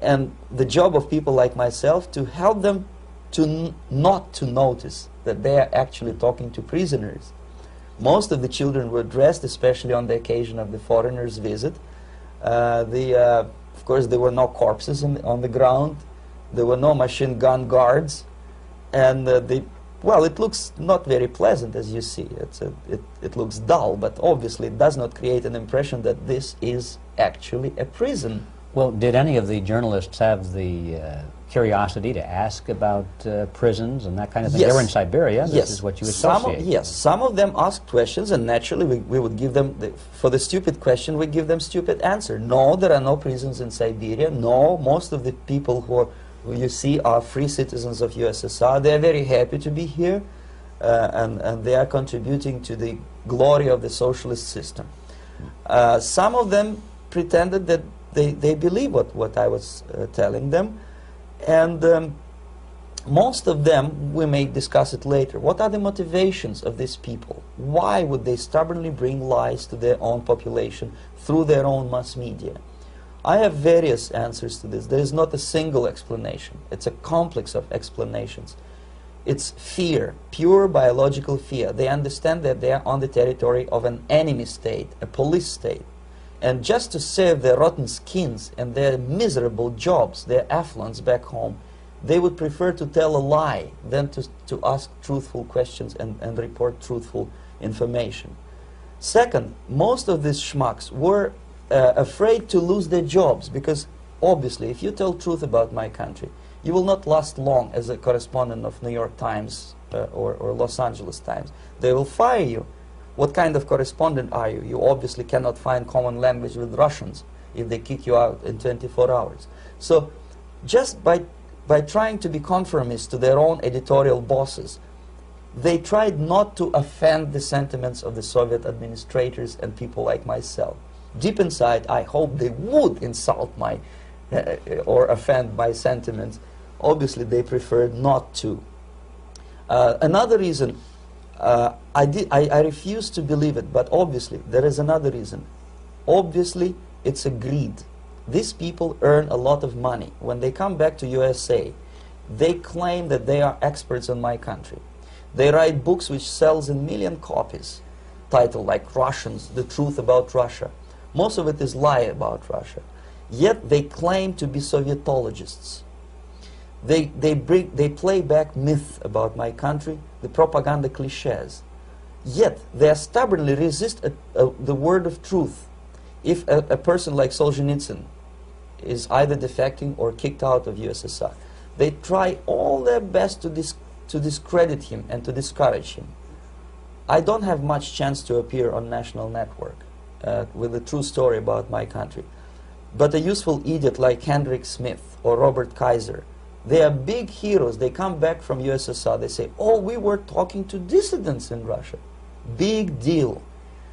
And the job of people like myself to help them to not to notice that they are actually talking to prisoners. Most of the children were dressed, especially on the occasion of the foreigners' visit. Of course, there were no corpses on the ground. There were no machine gun guards. And well, it looks not very pleasant, as you see. It looks dull, but obviously it does not create an impression that this is actually a prison. Well, did any of the journalists have the curiosity to ask about prisons and that kind of thing? Yes. They were in Siberia. This is what you associate. Yes, some of them asked questions, and naturally we would give them, for the stupid question, we give them stupid answer. No, there are no prisons in Siberia. No, most of the people who you see are free citizens of USSR. They are very happy to be here, and they are contributing to the glory of the socialist system. Some of them pretended that they believe what I was telling them, and most of them, we may discuss it later, what are the motivations of these people? Why would they stubbornly bring lies to their own population through their own mass media? I have various answers to this. There is not a single explanation. It's a complex of explanations. It's fear, pure biological fear. They understand that they are on the territory of an enemy state, a police state. And just to save their rotten skins and their miserable jobs, their affluence back home, they would prefer to tell a lie than to ask truthful questions and report truthful information. Second, most of these schmucks were afraid to lose their jobs, because obviously if you tell truth about my country, you will not last long as a correspondent of New York Times or Los Angeles Times. They will fire you. What kind of correspondent are you? You obviously cannot find common language with Russians if they kick you out in 24 hours. So just by trying to be conformist to their own editorial bosses, they tried not to offend the sentiments of the Soviet administrators and people like myself. Deep inside, I hope they would insult my or offend my sentiments. Obviously, they preferred not to. Another reason, I refuse to believe it, but obviously there is another reason. Obviously, it's a greed. These people earn a lot of money. When they come back to USA, they claim that they are experts on my country. They write books which sells in million copies, titled like Russians, The Truth About Russia. Most of it is lie about Russia. Yet they claim to be Sovietologists. They play back myth about my country, the propaganda cliches. Yet they stubbornly resist the word of truth. If a person like Solzhenitsyn is either defecting or kicked out of USSR, they try all their best to discredit him and to discourage him. I don't have much chance to appear on national network with a true story about my country. But a useful idiot like Hendrik Smith or Robert Kaiser, they are big heroes. They come back from USSR. They say, oh, we were talking to dissidents in Russia. Big deal.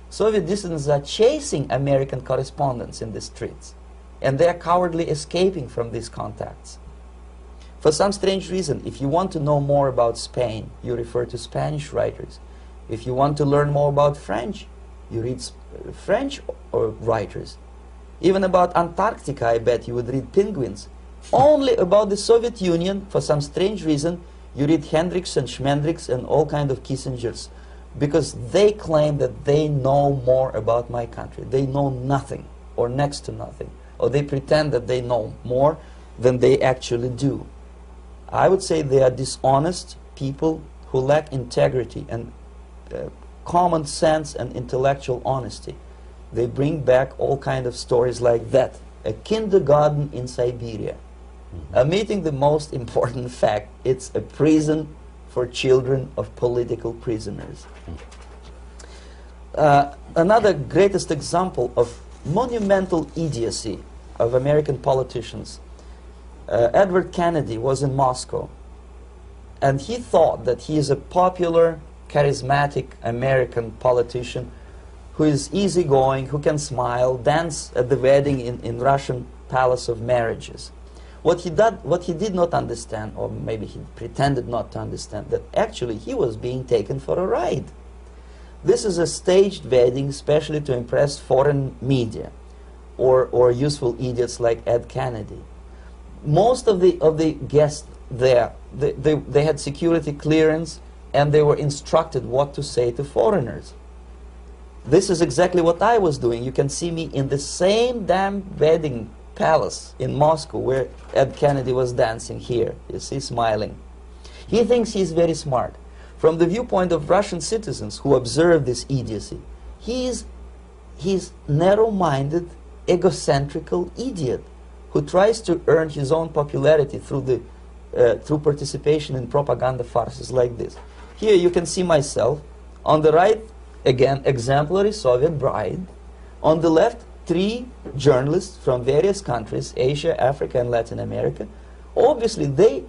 Soviet dissidents are chasing American correspondents in the streets, and they are cowardly escaping from these contacts. For some strange reason, if you want to know more about Spain, you refer to Spanish writers. If you want to learn more about French, you read French writers. Even about Antarctica, I bet you would read Penguins. Only about the Soviet Union, for some strange reason, you read Hendricks and Schmendricks and all kind of Kissingers, because they claim that they know more about my country. They know nothing, or next to nothing, or they pretend that they know more than they actually do. I would say they are dishonest people who lack integrity and common sense and intellectual honesty. They bring back all kind of stories like that. A kindergarten in Siberia. Omitting the most important fact, it's a prison for children of political prisoners. Another greatest example of monumental idiocy of American politicians. Edward Kennedy was in Moscow, and he thought that he is a popular, charismatic American politician who is easygoing, who can smile, dance at the wedding in Russian Palace of Marriages. What he did not understand, or maybe he pretended not to understand, that actually he was being taken for a ride. This is a staged wedding, especially to impress foreign media, or useful idiots like Ed Kennedy. Most of the guests there, they had security clearance, and they were instructed what to say to foreigners. This is exactly what I was doing. You can see me in the same damn wedding palace in Moscow where Ed Kennedy was dancing here. You see, smiling. He thinks he's very smart. From the viewpoint of Russian citizens who observe this idiocy, he's narrow-minded, egocentrical idiot who tries to earn his own popularity through participation in propaganda farces like this. Here you can see myself. On the right, again, exemplary Soviet bride. On the left, 3 journalists from various countries, Asia, Africa, and Latin America. Obviously, they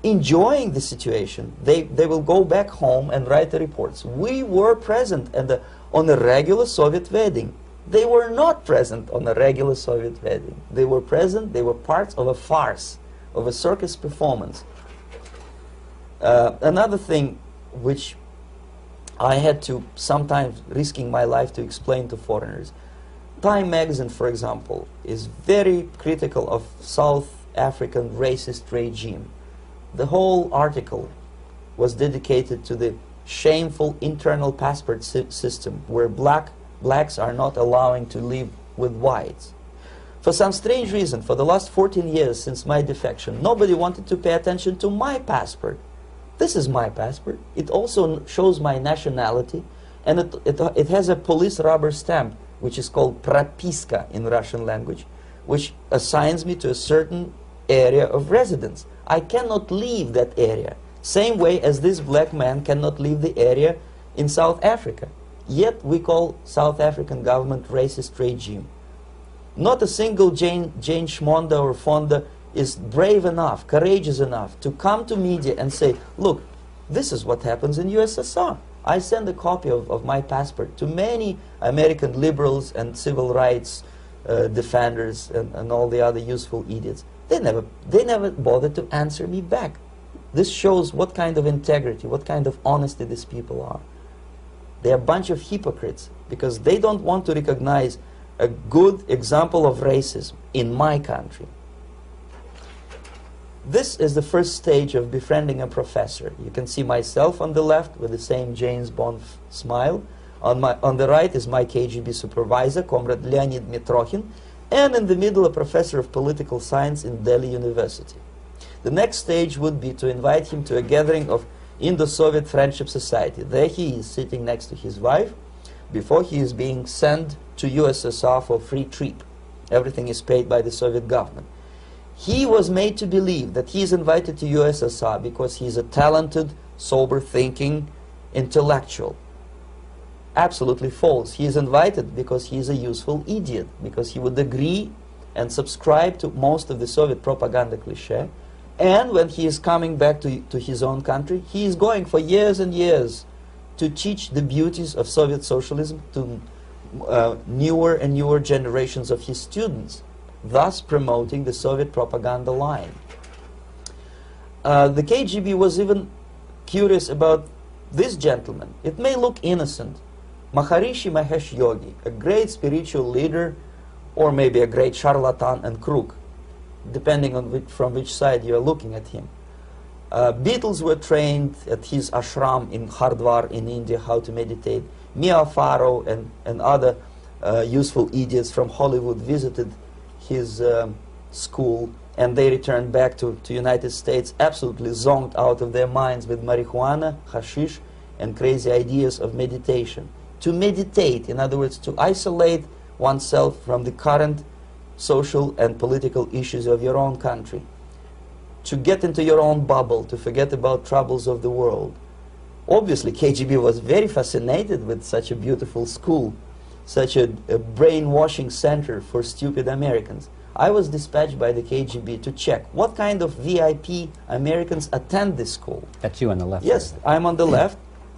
enjoying the situation. They will go back home and write the reports. We were present on a regular Soviet wedding. They were not present on a regular Soviet wedding. They were present, they were parts of a farce, of a circus performance. Another thing which I had to, sometimes risking my life, to explain to foreigners. Time magazine, for example, is very critical of South African racist regime. The whole article was dedicated to the shameful internal passport system where blacks are not allowing to live with whites. For some strange reason, for the last 14 years since my defection, nobody wanted to pay attention to my passport. This is my passport. It also shows my nationality, and it has a police rubber stamp, which is called propiska in Russian language, which assigns me to a certain area of residence. I cannot leave that area, same way as this black man cannot leave the area in South Africa. Yet we call South African government racist regime. Not a single Jane Schmonda or Fonda is brave enough, courageous enough to come to media and say, look, this is what happens in USSR. I send a copy of my passport to many American liberals and civil rights defenders and all the other useful idiots. They never bothered to answer me back. This shows what kind of integrity, what kind of honesty these people are. They're a bunch of hypocrites because they don't want to recognize a good example of racism in my country. This is the first stage of befriending a professor. You can see myself on the left with the same James Bond smile. On the right is my KGB supervisor, Comrade Leonid Mitrokhin, and in the middle a professor of political science in Delhi University. The next stage would be to invite him to a gathering of Indo-Soviet Friendship Society. There he is sitting next to his wife before he is being sent to USSR for free trip. Everything is paid by the Soviet government. He was made to believe that he is invited to USSR because he is a talented, sober-thinking intellectual. Absolutely false. He is invited because he is a useful idiot, because he would agree and subscribe to most of the Soviet propaganda cliché. And when he is coming back to his own country, he is going for years and years to teach the beauties of Soviet socialism to newer and newer generations of his students, thus promoting the Soviet propaganda line. The KGB was even curious about this gentleman. It may look innocent. Maharishi Mahesh Yogi, a great spiritual leader, or maybe a great charlatan and crook, depending on from which side you are looking at him. Beatles were trained at his ashram in Hardwar in India how to meditate. Mia Farrow and other useful idiots from Hollywood visited his school, and they returned back to United States absolutely zonked out of their minds with marijuana, hashish, and crazy ideas of meditation. To meditate, in other words, to isolate oneself from the current social and political issues of your own country. To get into your own bubble, to forget about troubles of the world. Obviously, KGB was very fascinated with such a beautiful school, such a brainwashing center for stupid Americans. I was dispatched by the KGB to check what kind of VIP Americans attend this school. That's you on the left. Yes, I'm on the left.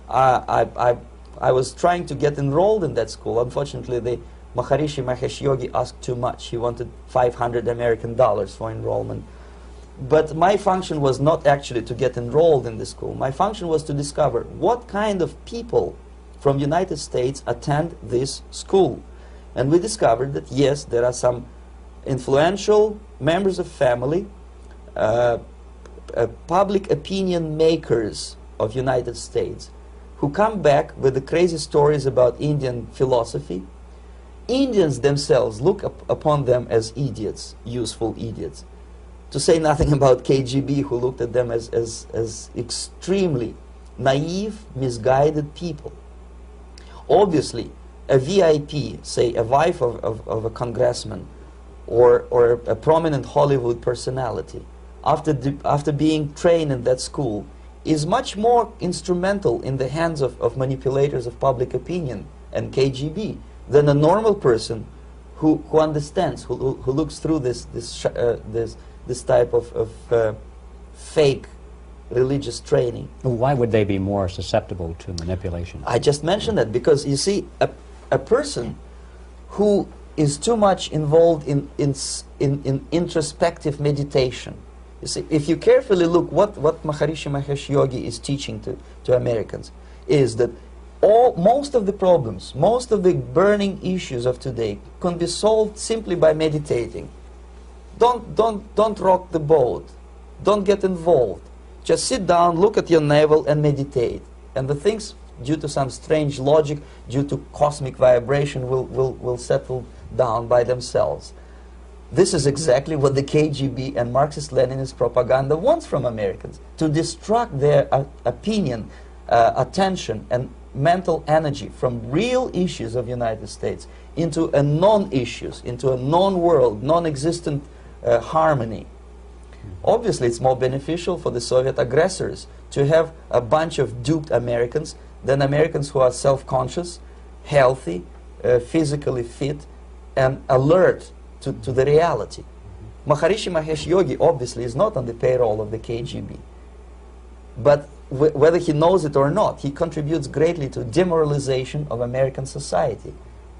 I was trying to get enrolled in that school. Unfortunately, the Maharishi Mahesh Yogi asked too much. He wanted $500 American for enrollment. But my function was not actually to get enrolled in the school. My function was to discover what kind of people from United States attend this school. And we discovered that, yes, there are some influential members of family, public opinion makers of United States, who come back with the crazy stories about Indian philosophy. Indians themselves look upon them as idiots, useful idiots. To say nothing about KGB, who looked at them as extremely naive, misguided people. Obviously, a VIP, say a wife of a congressman, or a prominent Hollywood personality, after being trained in that school, is much more instrumental in the hands of manipulators of public opinion and KGB than a normal person who understands, who looks through this type of fake religious training. Why would they be more susceptible to manipulation? I just mentioned that because, you see, a person who is too much involved in introspective meditation. You see, if you carefully look what Maharishi Mahesh Yogi is teaching to Americans, is that most of the problems, most of the burning issues of today can be solved simply by meditating. Don't rock the boat. Don't get involved. Just sit down, look at your navel, and meditate. And the things, due to some strange logic, due to cosmic vibration, will settle down by themselves. This is exactly what the KGB and Marxist-Leninist propaganda wants from Americans, to distract their opinion, attention, and mental energy from real issues of the United States into a non-issues, into a non-world, non-existent harmony. Obviously, it's more beneficial for the Soviet aggressors to have a bunch of duped Americans than Americans who are self-conscious, healthy, physically fit, and alert to the reality. Maharishi Mahesh Yogi obviously is not on the payroll of the KGB. But whether he knows it or not, he contributes greatly to demoralization of American society.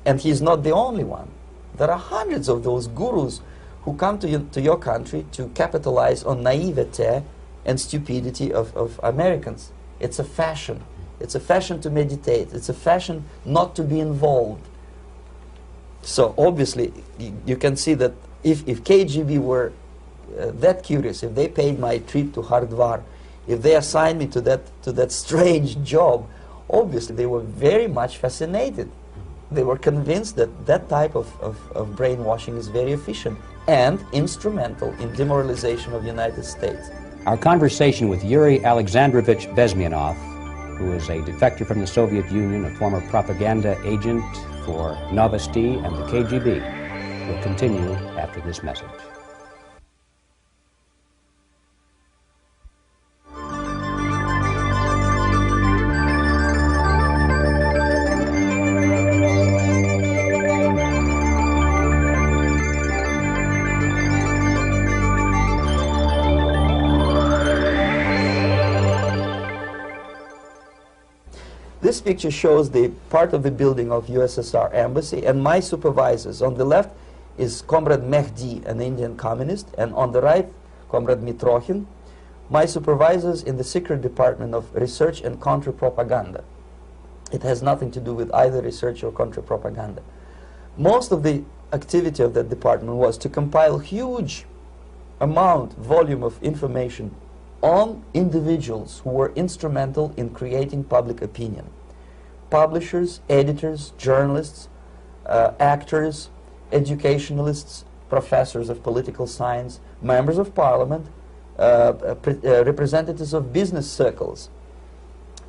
And he's not the only one. There are hundreds of those gurus who come to your country to capitalize on naivete and stupidity of Americans. It's a fashion. It's a fashion to meditate. It's a fashion not to be involved. So obviously, you can see that if KGB were that curious, if they paid my trip to Hardwar, if they assigned me to that strange job, obviously they were very much fascinated. They were convinced that that type of brainwashing is very efficient and instrumental in demoralization of the United States. Our conversation with Yuri Alexandrovich Bezmenov, who is a defector from the Soviet Union, a former propaganda agent for Novosti and the KGB, will continue after this message. This picture shows the part of the building of USSR embassy, and my supervisors. On the left is Comrade Mehdi, an Indian communist, and on the right, Comrade Mitrokhin, my supervisors in the secret department of research and counter-propaganda. It has nothing to do with either research or counter-propaganda. Most of the activity of that department was to compile huge volume of information on individuals who were instrumental in creating public opinion. Publishers, editors, journalists, actors, educationalists, professors of political science, members of parliament, representatives of business circles.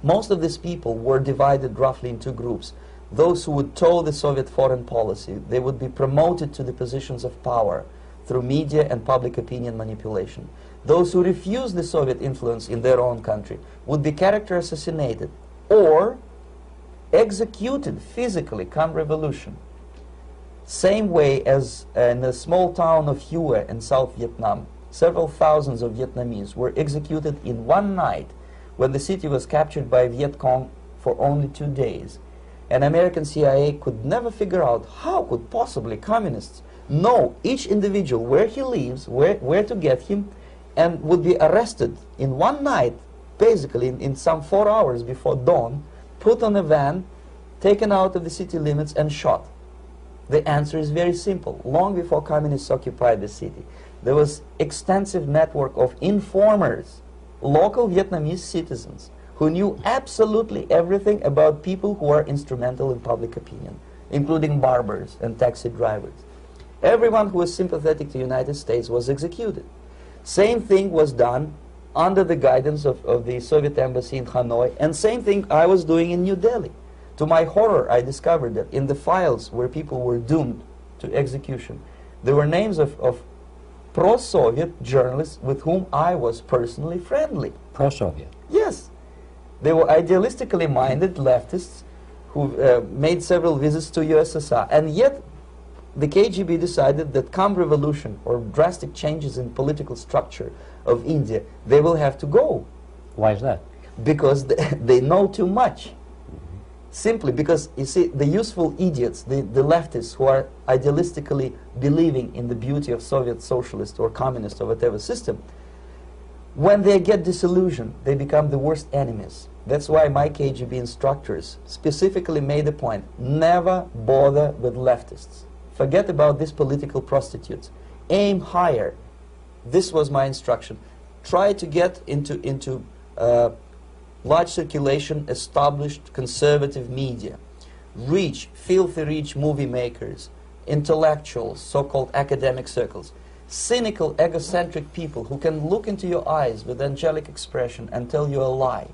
Most of these people were divided roughly into groups. Those who would toe the Soviet foreign policy, they would be promoted to the positions of power through media and public opinion manipulation. Those who refused the Soviet influence in their own country would be character assassinated or executed physically come revolution. Same way as in the small town of Hue in South Vietnam, several thousands of Vietnamese were executed in one night when the city was captured by Viet Cong for only 2 days. And American CIA could never figure out how could possibly communists know each individual, where he lives, where to get him, and would be arrested in one night, basically in some 4 hours before dawn, put on a van, taken out of the city limits and shot. The answer is very simple. Long before communists occupied the city, there was extensive network of informers, local Vietnamese citizens, who knew absolutely everything about people who are instrumental in public opinion, including barbers and taxi drivers. Everyone who was sympathetic to the United States was executed. Same thing was done under the guidance of the Soviet embassy in Hanoi, and same thing I was doing in New Delhi. To my horror, I discovered that in the files where people were doomed to execution, there were names of pro-Soviet journalists with whom I was personally friendly. Pro-Soviet? Yes. They were idealistically minded leftists who made several visits to USSR, and yet the KGB decided that come revolution or drastic changes in political structure of India, they will have to go. Why is that? Because they know too much. Simply because, you see, the useful idiots, the leftists who are idealistically believing in the beauty of Soviet socialist or communist or whatever system, when they get disillusioned, they become the worst enemies. That's why my KGB instructors specifically made a point, never bother with leftists. Forget about these political prostitutes. Aim higher. This was my instruction. Try to get into large circulation, established conservative media. Reach, filthy rich movie makers, intellectuals, so-called academic circles. Cynical, egocentric people who can look into your eyes with angelic expression and tell you a lie.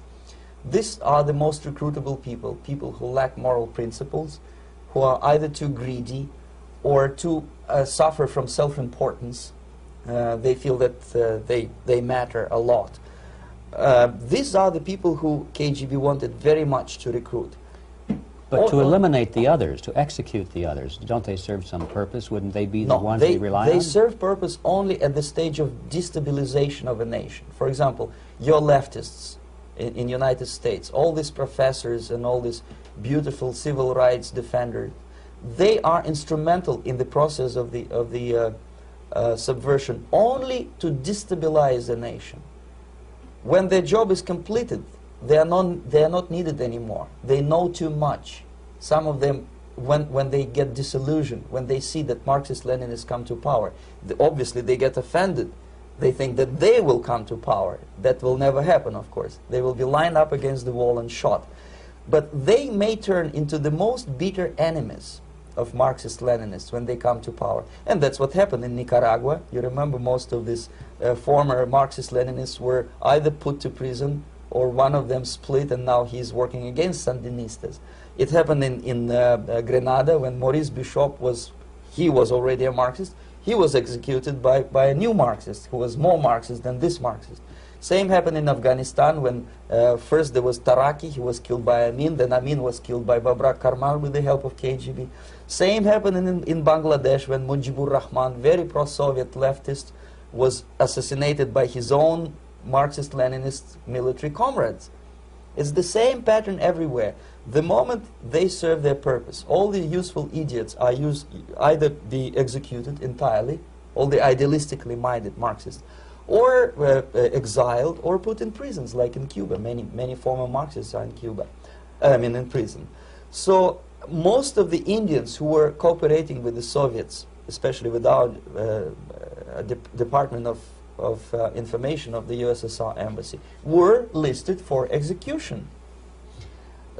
These are the most recruitable people, people who lack moral principles, who are either too greedy or too suffer from self-importance. They feel that they matter a lot. These are the people who KGB wanted very much to recruit. But to eliminate the others, to execute the others, don't they serve some purpose? Wouldn't they be the ones they rely on? They serve purpose only at the stage of destabilization of a nation. For example, your leftists in United States, all these professors and all these beautiful civil rights defenders, they are instrumental in the process of the subversion only to destabilize the nation. When their job is completed, they are not needed anymore. They know too much. Some of them, when they get disillusioned, when they see that Marxist-Leninists come to power, obviously they get offended. They think that they will come to power. That will never happen, of course. They will be lined up against the wall and shot. But they may turn into the most bitter enemies of Marxist-Leninists when they come to power. And that's what happened in Nicaragua. You remember most of these former Marxist-Leninists were either put to prison or one of them split, and now he's working against Sandinistas. It happened in Grenada when Maurice Bishop was already a Marxist. He was executed by a new Marxist who was more Marxist than this Marxist. Same happened in Afghanistan when first there was Taraki, he was killed by Amin, then Amin was killed by Babrak Karmal with the help of KGB. Same happened in Bangladesh when Mujibur Rahman, very pro-Soviet leftist, was assassinated by his own Marxist-Leninist military comrades. It's the same pattern everywhere. The moment they serve their purpose, all the useful idiots are either be executed entirely, all the idealistically minded Marxists, or exiled, or put in prisons, like in Cuba. Many former Marxists are in Cuba, in prison. So most of the Indians who were cooperating with the Soviets, especially with our Department of Information of the USSR Embassy, were listed for execution.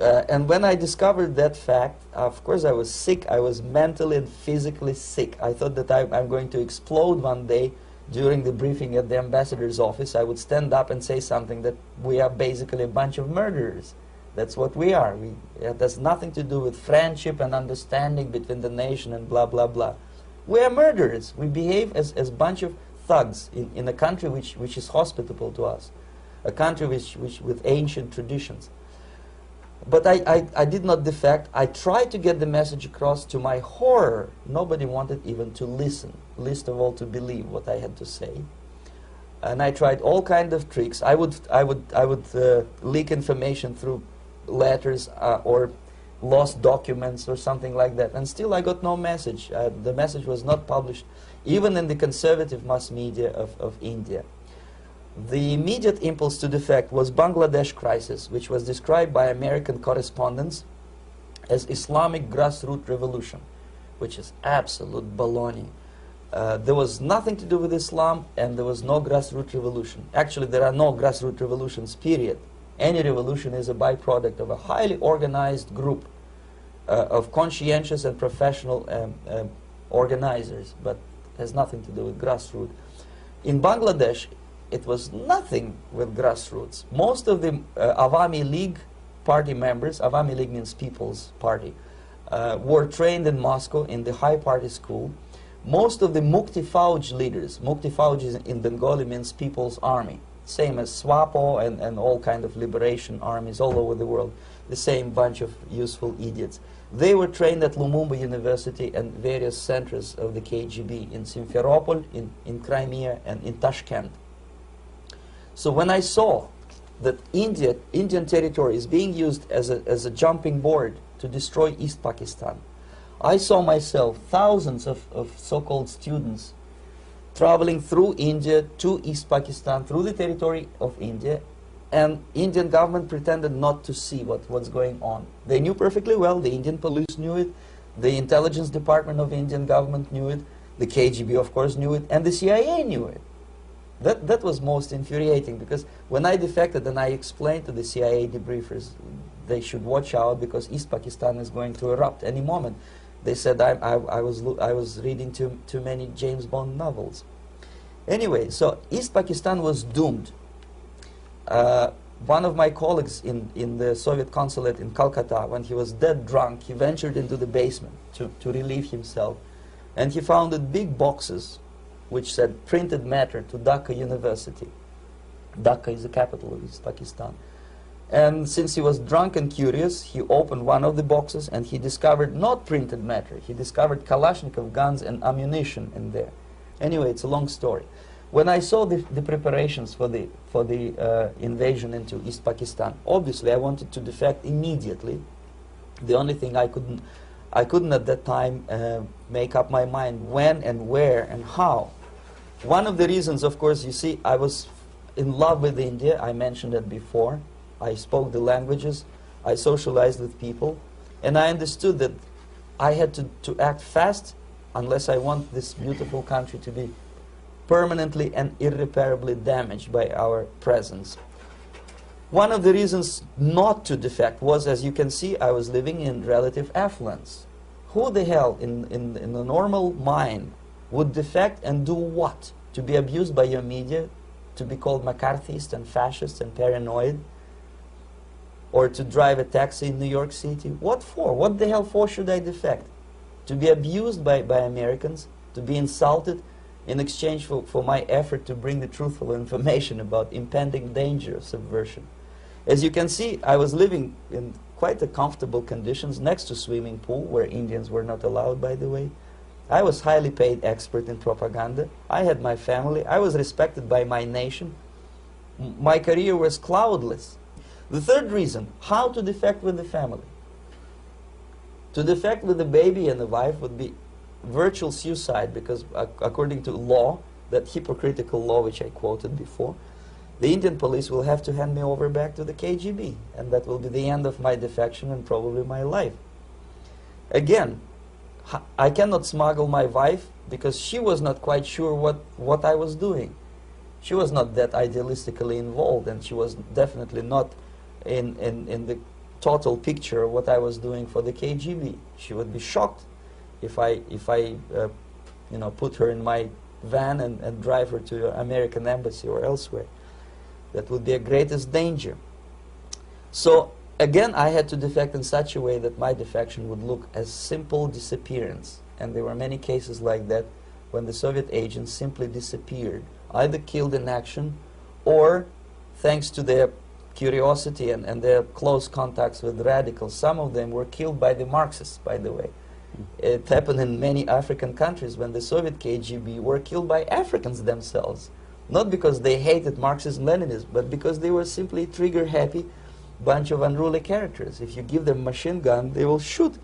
And when I discovered that fact, of course I was sick. I was mentally and physically sick. I thought that I'm going to explode one day during the briefing at the ambassador's office. I would stand up and say something that we are basically a bunch of murderers. That's what we are. It has nothing to do with friendship and understanding between the nation and blah, blah, blah. We are murderers. We behave as a bunch of thugs in a country which is hospitable to us, a country which with ancient traditions. But I did not defect. I tried to get the message across. To my horror, nobody wanted even to listen, least of all to believe what I had to say. And I tried all kinds of tricks. I would leak information through letters or lost documents or something like that. And still I got no message. The message was not published, even in the conservative mass media of India. The immediate impulse to defect was Bangladesh crisis, which was described by American correspondents as Islamic grassroots revolution, which is absolute baloney. There was nothing to do with Islam, and there was no grassroots revolution. Actually, there are no grassroots revolutions, period. Any revolution is a byproduct of a highly organized group of conscientious and professional organizers, but has nothing to do with grassroots. In Bangladesh, it was nothing with grassroots. Most of the Awami League party members, Awami League means People's Party, were trained in Moscow in the High Party School. Most of the Mukti Fauj leaders, Mukti Fauj in Bengali means People's Army, same as SWAPO and all kind of liberation armies all over the world, the same bunch of useful idiots. They were trained at Lumumba University and various centers of the KGB in Simferopol, in Crimea, and in Tashkent. So when I saw that Indian territory is being used as a jumping board to destroy East Pakistan, I saw myself thousands of so-called students traveling through India to East Pakistan, through the territory of India, and Indian government pretended not to see what's going on. They knew perfectly well, the Indian police knew it, the intelligence department of the Indian government knew it, the KGB of course knew it, and the CIA knew it. That was most infuriating, because when I defected and I explained to the CIA debriefers they should watch out because East Pakistan is going to erupt any moment, they said I was reading too many James Bond novels. Anyway, so East Pakistan was doomed. One of my colleagues in the Soviet consulate in Calcutta, when he was dead drunk, he ventured into the basement to relieve himself, and he found big boxes which said printed matter to Dhaka University. Dhaka is the capital of East Pakistan. And since he was drunk and curious, he opened one of the boxes and he discovered not printed matter. He discovered Kalashnikov guns and ammunition in there. Anyway, it's a long story. When I saw the preparations for the invasion into East Pakistan, obviously I wanted to defect immediately. The only thing I couldn't at that time make up my mind when and where and how. One of the reasons, of course, you see, I was in love with India. I mentioned it before. I spoke the languages. I socialized with people. And I understood that I had to act fast unless I want this beautiful country to be permanently and irreparably damaged by our presence. One of the reasons not to defect was, as you can see, I was living in relative affluence. Who the hell in a normal mind would defect and do what? To be abused by your media, to be called McCarthyist and fascist and paranoid, or to drive a taxi in New York City? What for? What the hell for should I defect? To be abused by Americans, to be insulted in exchange for my effort to bring the truthful information about impending danger of subversion. As you can see, I was living in quite a comfortable conditions next to swimming pool, where Indians were not allowed, by the way. I was highly paid expert in propaganda. I had my family. I was respected by my nation. My career was cloudless. The third reason, how to defect with the family. To defect with the baby and the wife would be virtual suicide, because according to law, that hypocritical law which I quoted before, the Indian police will have to hand me over back to the KGB, and that will be the end of my defection and probably my life. Again, I cannot smuggle my wife because she was not quite sure what I was doing. She was not that idealistically involved, and she was definitely not in the total picture of what I was doing for the KGB. She would be shocked if I you know, put her in my van and drive her to the American embassy or elsewhere. That would be a greatest danger. So again, I had to defect in such a way that my defection would look as simple disappearance. And there were many cases like that when the Soviet agents simply disappeared, either killed in action or, thanks to their curiosity and their close contacts with radicals, some of them were killed by the Marxists, by the way. It happened in many African countries when the Soviet KGB were killed by Africans themselves. Not because they hated Marxism-Leninism, but because they were simply trigger-happy bunch of unruly characters. If you give them a machine gun, they will shoot.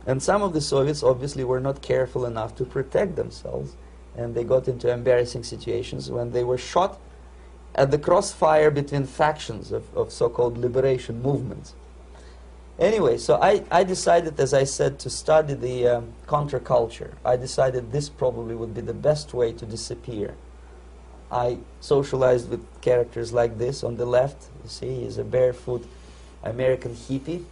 And some of the Soviets obviously were not careful enough to protect themselves, and they got into embarrassing situations when they were shot at the crossfire between factions of so-called liberation movements. Anyway, so I decided, as I said, to study the counterculture. I decided this probably would be the best way to disappear. I socialized with characters like this. On the left, you see, he's a barefoot American hippie.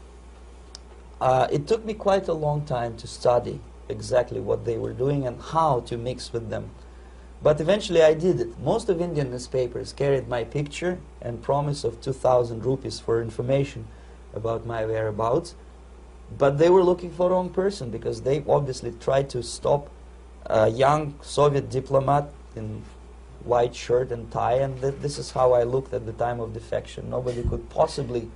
It took me quite a long time to study exactly what they were doing and how to mix with them. But eventually I did it. Most of Indian newspapers carried my picture and promise of 2,000 rupees for information about my whereabouts. But they were looking for the wrong person, because they obviously tried to stop a young Soviet diplomat in white shirt and tie, and this is how I looked at the time of defection. Nobody could possibly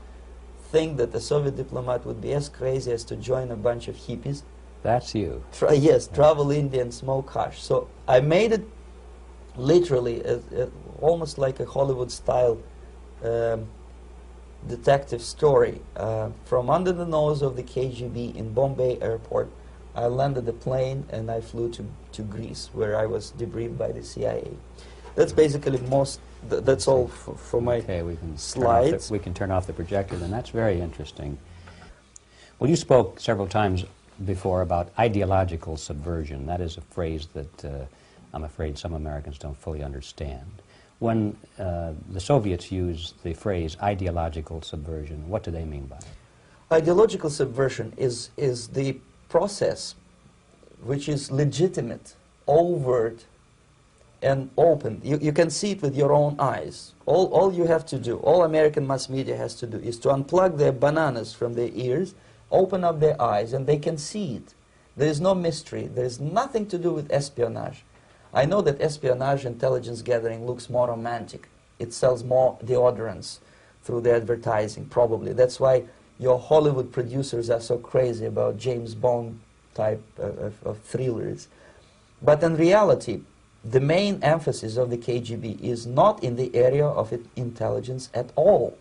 think that a Soviet diplomat would be as crazy as to join a bunch of hippies. That's you. Yes, travel India and smoke hash. So I made it literally almost like a Hollywood-style detective story. From under the nose of the KGB in Bombay airport, I landed the plane and I flew to Greece, where I was debriefed by the CIA. That's basically that's all for my slides. We can turn off the projector, then. That's very interesting. Well, you spoke several times before about ideological subversion. That is a phrase that I'm afraid some Americans don't fully understand. When the Soviets use the phrase ideological subversion, what do they mean by it? Ideological subversion is the process which is legitimate, overt, and open. You can see it with your own eyes. All you have to do, all American mass media has to do, is to unplug their bananas from their ears, open up their eyes, and they can see it. There is no mystery. There is nothing to do with espionage. I know that espionage intelligence gathering looks more romantic. It sells more deodorants through the advertising, probably. That's why your Hollywood producers are so crazy about James Bond type of thrillers. But in reality, the main emphasis of the KGB is not in the area of intelligence at all.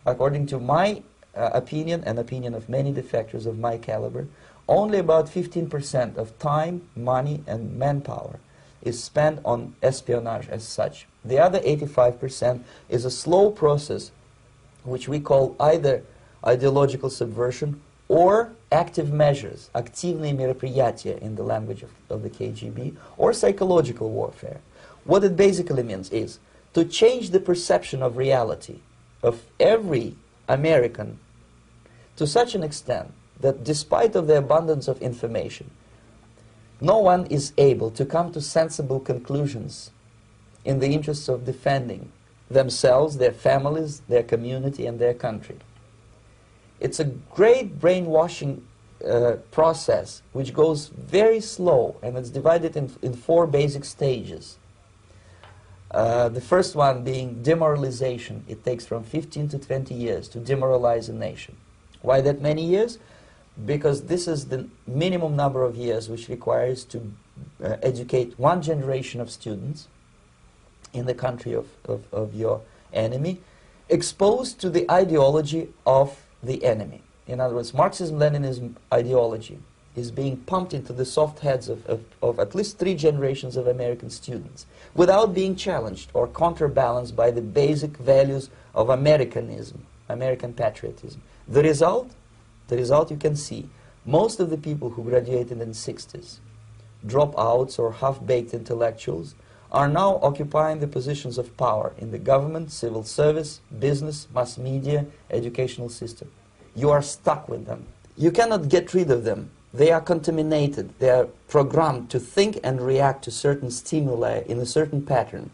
According to my opinion, and opinion of many defectors of my caliber, only about 15% of time, money, and manpower is spent on espionage as such. The other 85% is a slow process which we call either ideological subversion or active measures, активные мероприятия in the language of the KGB, or psychological warfare. What it basically means is to change the perception of reality of every American to such an extent that despite of the abundance of information, no one is able to come to sensible conclusions in the interests of defending themselves, their families, their community, and their country. It's a great brainwashing process which goes very slow, and it's divided in 4 basic stages. The first one being demoralization. It takes from 15 to 20 years to demoralize a nation. Why that many years? Because this is the minimum number of years which requires to educate one generation of students in the country of your enemy, exposed to the ideology of the enemy. In other words, Marxism-Leninism ideology is being pumped into the soft heads of at least 3 generations of American students without being challenged or counterbalanced by the basic values of Americanism, American patriotism. The result you can see. Most of the people who graduated in the 60s, dropouts or half-baked intellectuals, are now occupying the positions of power in the government, civil service, business, mass media, educational system. You are stuck with them. You cannot get rid of them. They are contaminated. They are programmed to think and react to certain stimuli in a certain pattern.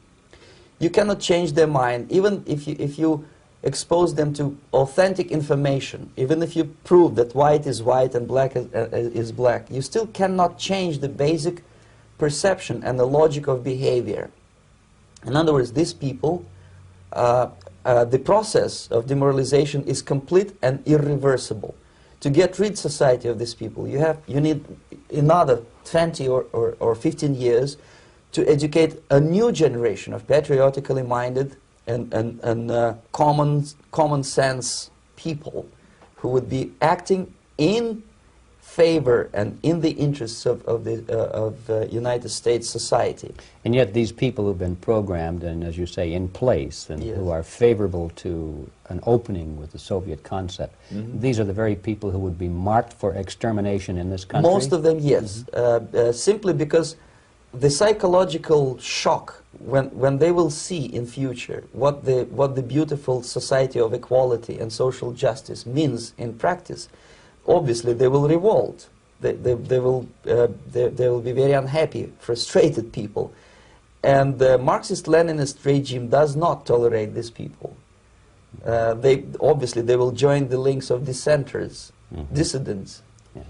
You cannot change their mind, even if you expose them to authentic information, even if you prove that white is white and black is black. You still cannot change the basic perception and the logic of behavior. In other words, these people, the process of demoralization is complete and irreversible. To get rid society of these people, you need another 20 or 15 years to educate a new generation of patriotically minded and common sense people who would be acting in favor and in the interests of United States society. And yet these people who've been programmed and, as you say, in place and Yes. who are favorable to an opening with the Soviet concept, these are the very people who would be marked for extermination in this country? Most of them, yes. Simply because the psychological shock when they will see in future what the beautiful society of equality and social justice means in practice, obviously they will revolt. They will be very unhappy, frustrated people. And the Marxist-Leninist regime does not tolerate these people. Obviously they will join the links of dissenters, dissidents. Yes.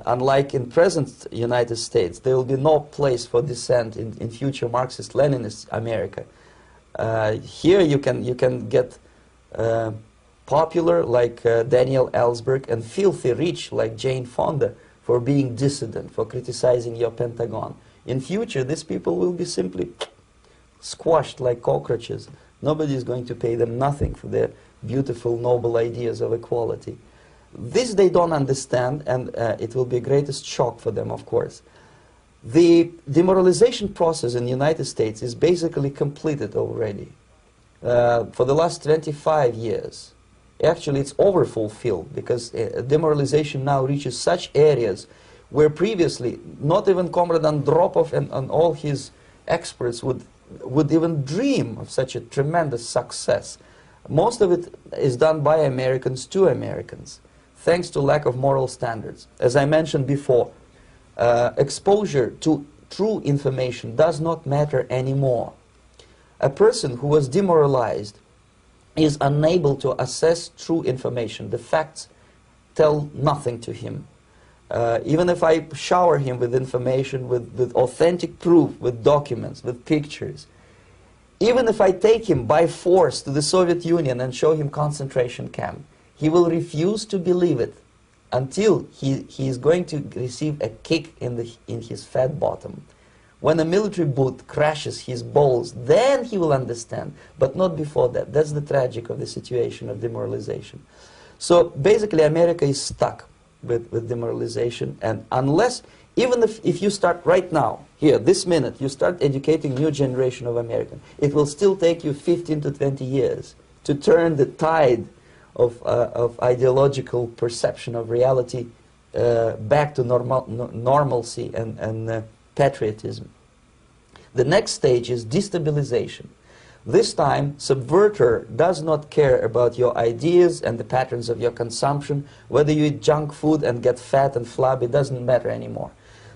Unlike in present United States, there will be no place for dissent in future Marxist-Leninist America. Here you can get popular like Daniel Ellsberg and filthy rich like Jane Fonda for being dissident, for criticizing your Pentagon. In future, these people will be simply squashed like cockroaches. Nobody is going to pay them nothing for their beautiful, noble ideas of equality. This they don't understand, and it will be a greatest shock for them, of course. The demoralization process in the United States is basically completed already. For the last 25 years, actually it's overfulfilled, because demoralization now reaches such areas where previously not even Comrade Andropov and all his experts would even dream of such a tremendous success. Most of it is done by Americans to Americans, thanks to lack of moral standards. As I mentioned before, exposure to true information does not matter anymore. A person who was demoralized is unable to assess true information. The facts tell nothing to him. Even if I shower him with information, with authentic proof, with documents, with pictures, even if I take him by force to the Soviet Union and show him concentration camp, he will refuse to believe it until he is going to receive a kick in his fat bottom. When a military boot crashes his balls, then he will understand, but not before that. That's the tragic of the situation of demoralization. So basically America is stuck with demoralization, and unless, even if you start right now, here, this minute, you start educating new generation of Americans, it will still take you 15 to 20 years to turn the tide of ideological perception of reality back to normalcy and patriotism. The next stage is destabilization. This time, subverter does not care about your ideas and the patterns of your consumption. Whether you eat junk food and get fat and flabby, doesn't matter anymore.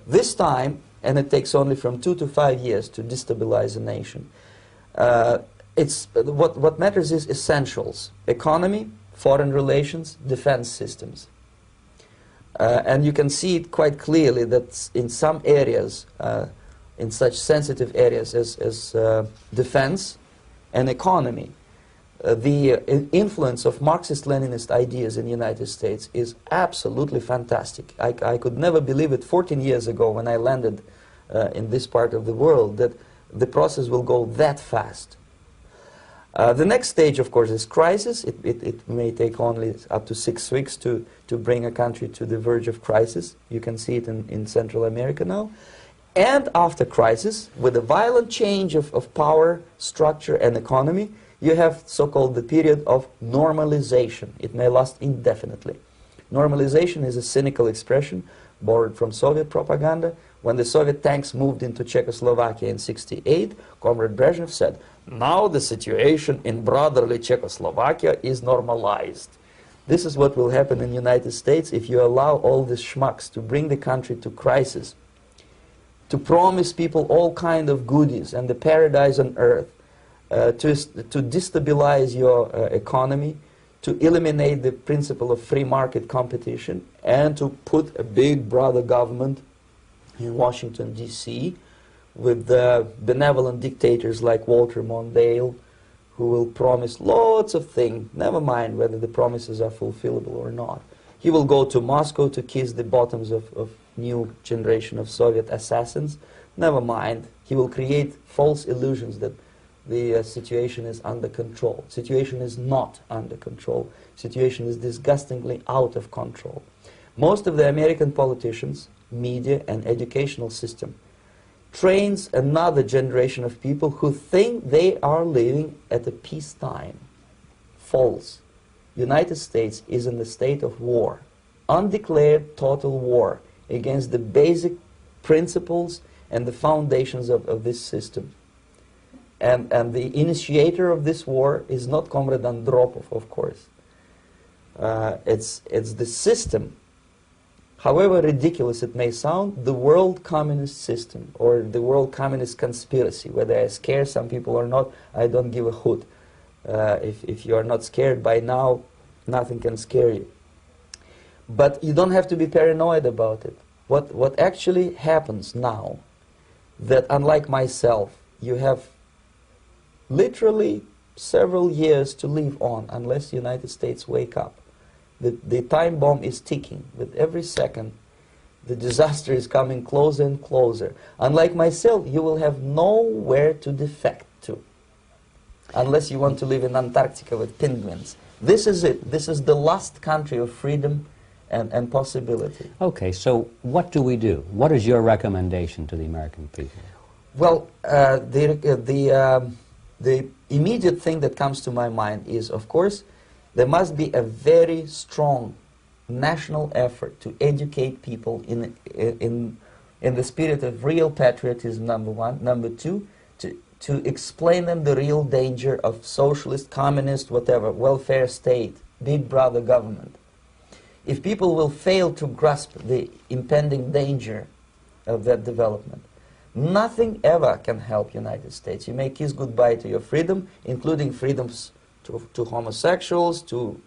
This time, and it takes only from 2 to 5 years to destabilize a nation, what matters is essentials: economy, foreign relations, defense systems. And you can see it quite clearly that in some areas, in such sensitive areas as defense and economy, the influence of Marxist-Leninist ideas in the United States is absolutely fantastic. I could never believe it 14 years ago when I landed in this part of the world, that the process will go that fast. The next stage, of course, is crisis. It may take only up to 6 weeks to bring a country to the verge of crisis. You can see it in Central America now. And after crisis, with a violent change of power, structure, and economy, you have so-called the period of normalization. It may last indefinitely. Normalization is a cynical expression borrowed from Soviet propaganda. When the Soviet tanks moved into Czechoslovakia in '68, Comrade Brezhnev said, "Now the situation in brotherly Czechoslovakia is normalized." This is what will happen in the United States if you allow all these schmucks to bring the country to crisis, to promise people all kind of goodies and the paradise on earth, to destabilize your economy, to eliminate the principle of free market competition, and to put a big brother government in Washington, D.C., with benevolent dictators like Walter Mondale, who will promise lots of things, never mind whether the promises are fulfillable or not. He will go to Moscow to kiss the bottoms of new generation of Soviet assassins, never mind. He will create false illusions that the situation is under control. Situation is not under control. Situation is disgustingly out of control. Most of the American politicians, media, and educational system trains another generation of people who think they are living at a peacetime. False. United States is in the state of war, undeclared total war against the basic principles and the foundations of this system. And the initiator of this war is not Comrade Andropov, of course. It's the system. However ridiculous it may sound, the world communist system or the world communist conspiracy, whether I scare some people or not, I don't give a hoot. If you are not scared by now, nothing can scare you. But you don't have to be paranoid about it. What actually happens now, that unlike myself, you have literally several years to live on unless the United States wake up. The time bomb is ticking. With every second, the disaster is coming closer and closer. Unlike myself, you will have nowhere to defect to, unless you want to live in Antarctica with penguins. This is it. This is the last country of freedom and possibility. Okay, so what do we do? What is your recommendation to the American people? Well, the immediate thing that comes to my mind is, of course, there must be a very strong national effort to educate people in the spirit of real patriotism, number one. Number two, to explain them the real danger of socialist, communist, whatever, welfare state, big brother government. If people will fail to grasp the impending danger of that development, nothing ever can help United States. You may kiss goodbye to your freedom, including freedoms to homosexuals, to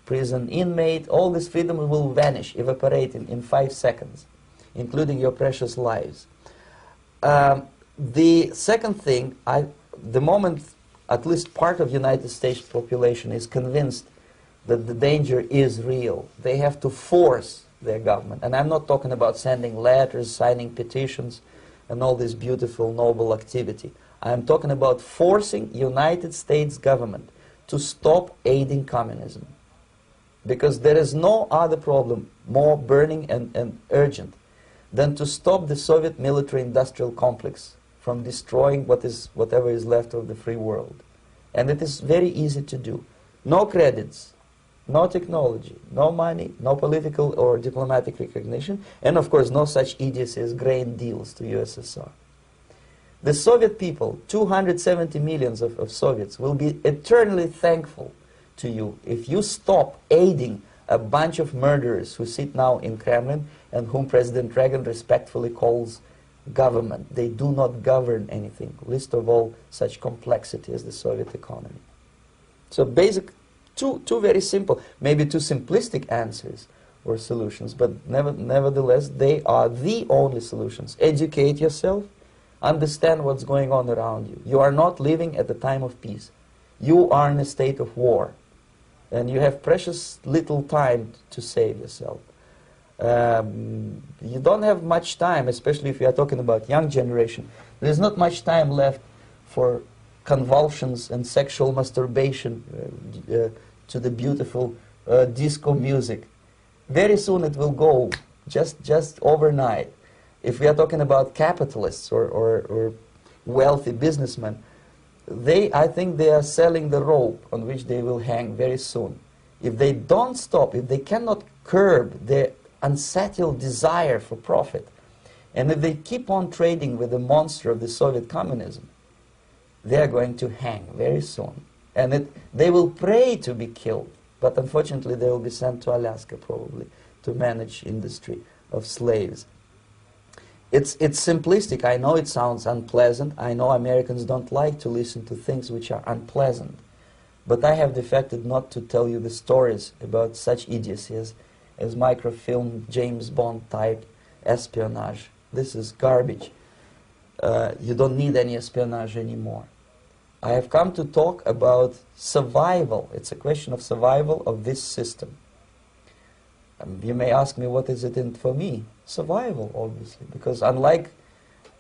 prison inmate. All this freedom will vanish, evaporate in 5 seconds, including your precious lives. The second thing, the moment at least part of United States population is convinced that the danger is real, they have to force their government. And I'm not talking about sending letters, signing petitions, and all this beautiful, noble activity. I'm talking about forcing United States government to stop aiding communism. Because there is no other problem more burning and urgent than to stop the Soviet military-industrial complex from destroying whatever is left of the free world. And it is very easy to do. No credits, no technology, no money, no political or diplomatic recognition, and of course no such idiocy as grain deals to USSR. The Soviet people, 270 millions of Soviets, will be eternally thankful to you if you stop aiding a bunch of murderers who sit now in Kremlin and whom President Reagan respectfully calls government. They do not govern anything, least of all such complexity as the Soviet economy. So basic, two very simple, maybe too simplistic answers or solutions, but nevertheless they are the only solutions. Educate yourself, understand what's going on around you. You are not living at the time of peace. You are in a state of war, and you have precious little time to save yourself. You don't have much time, especially if you are talking about young generation. There's not much time left for convulsions and sexual masturbation to the beautiful disco music. Very soon it will go, just overnight. If we are talking about capitalists or wealthy businessmen, I think they are selling the rope on which they will hang very soon. If they don't stop, if they cannot curb their unsettled desire for profit, and if they keep on trading with the monster of the Soviet communism, they are going to hang very soon. And they will pray to be killed, but unfortunately they will be sent to Alaska probably to manage industry of slaves. It's simplistic. I know it sounds unpleasant. I know Americans don't like to listen to things which are unpleasant. But I have defected not to tell you the stories about such idiocy as microfilm, James Bond type espionage. This is garbage. You don't need any espionage anymore. I have come to talk about survival. It's a question of survival of this system. You may ask me, what is it in for me? Survival, obviously, because unlike,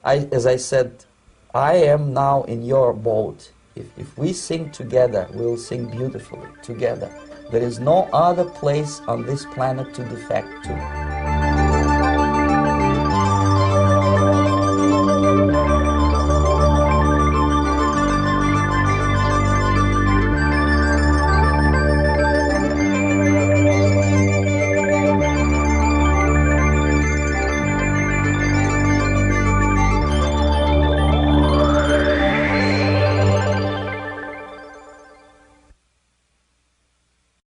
as I said, I am now in your boat. If we sing together, we'll sing beautifully together. There is no other place on this planet to defect to.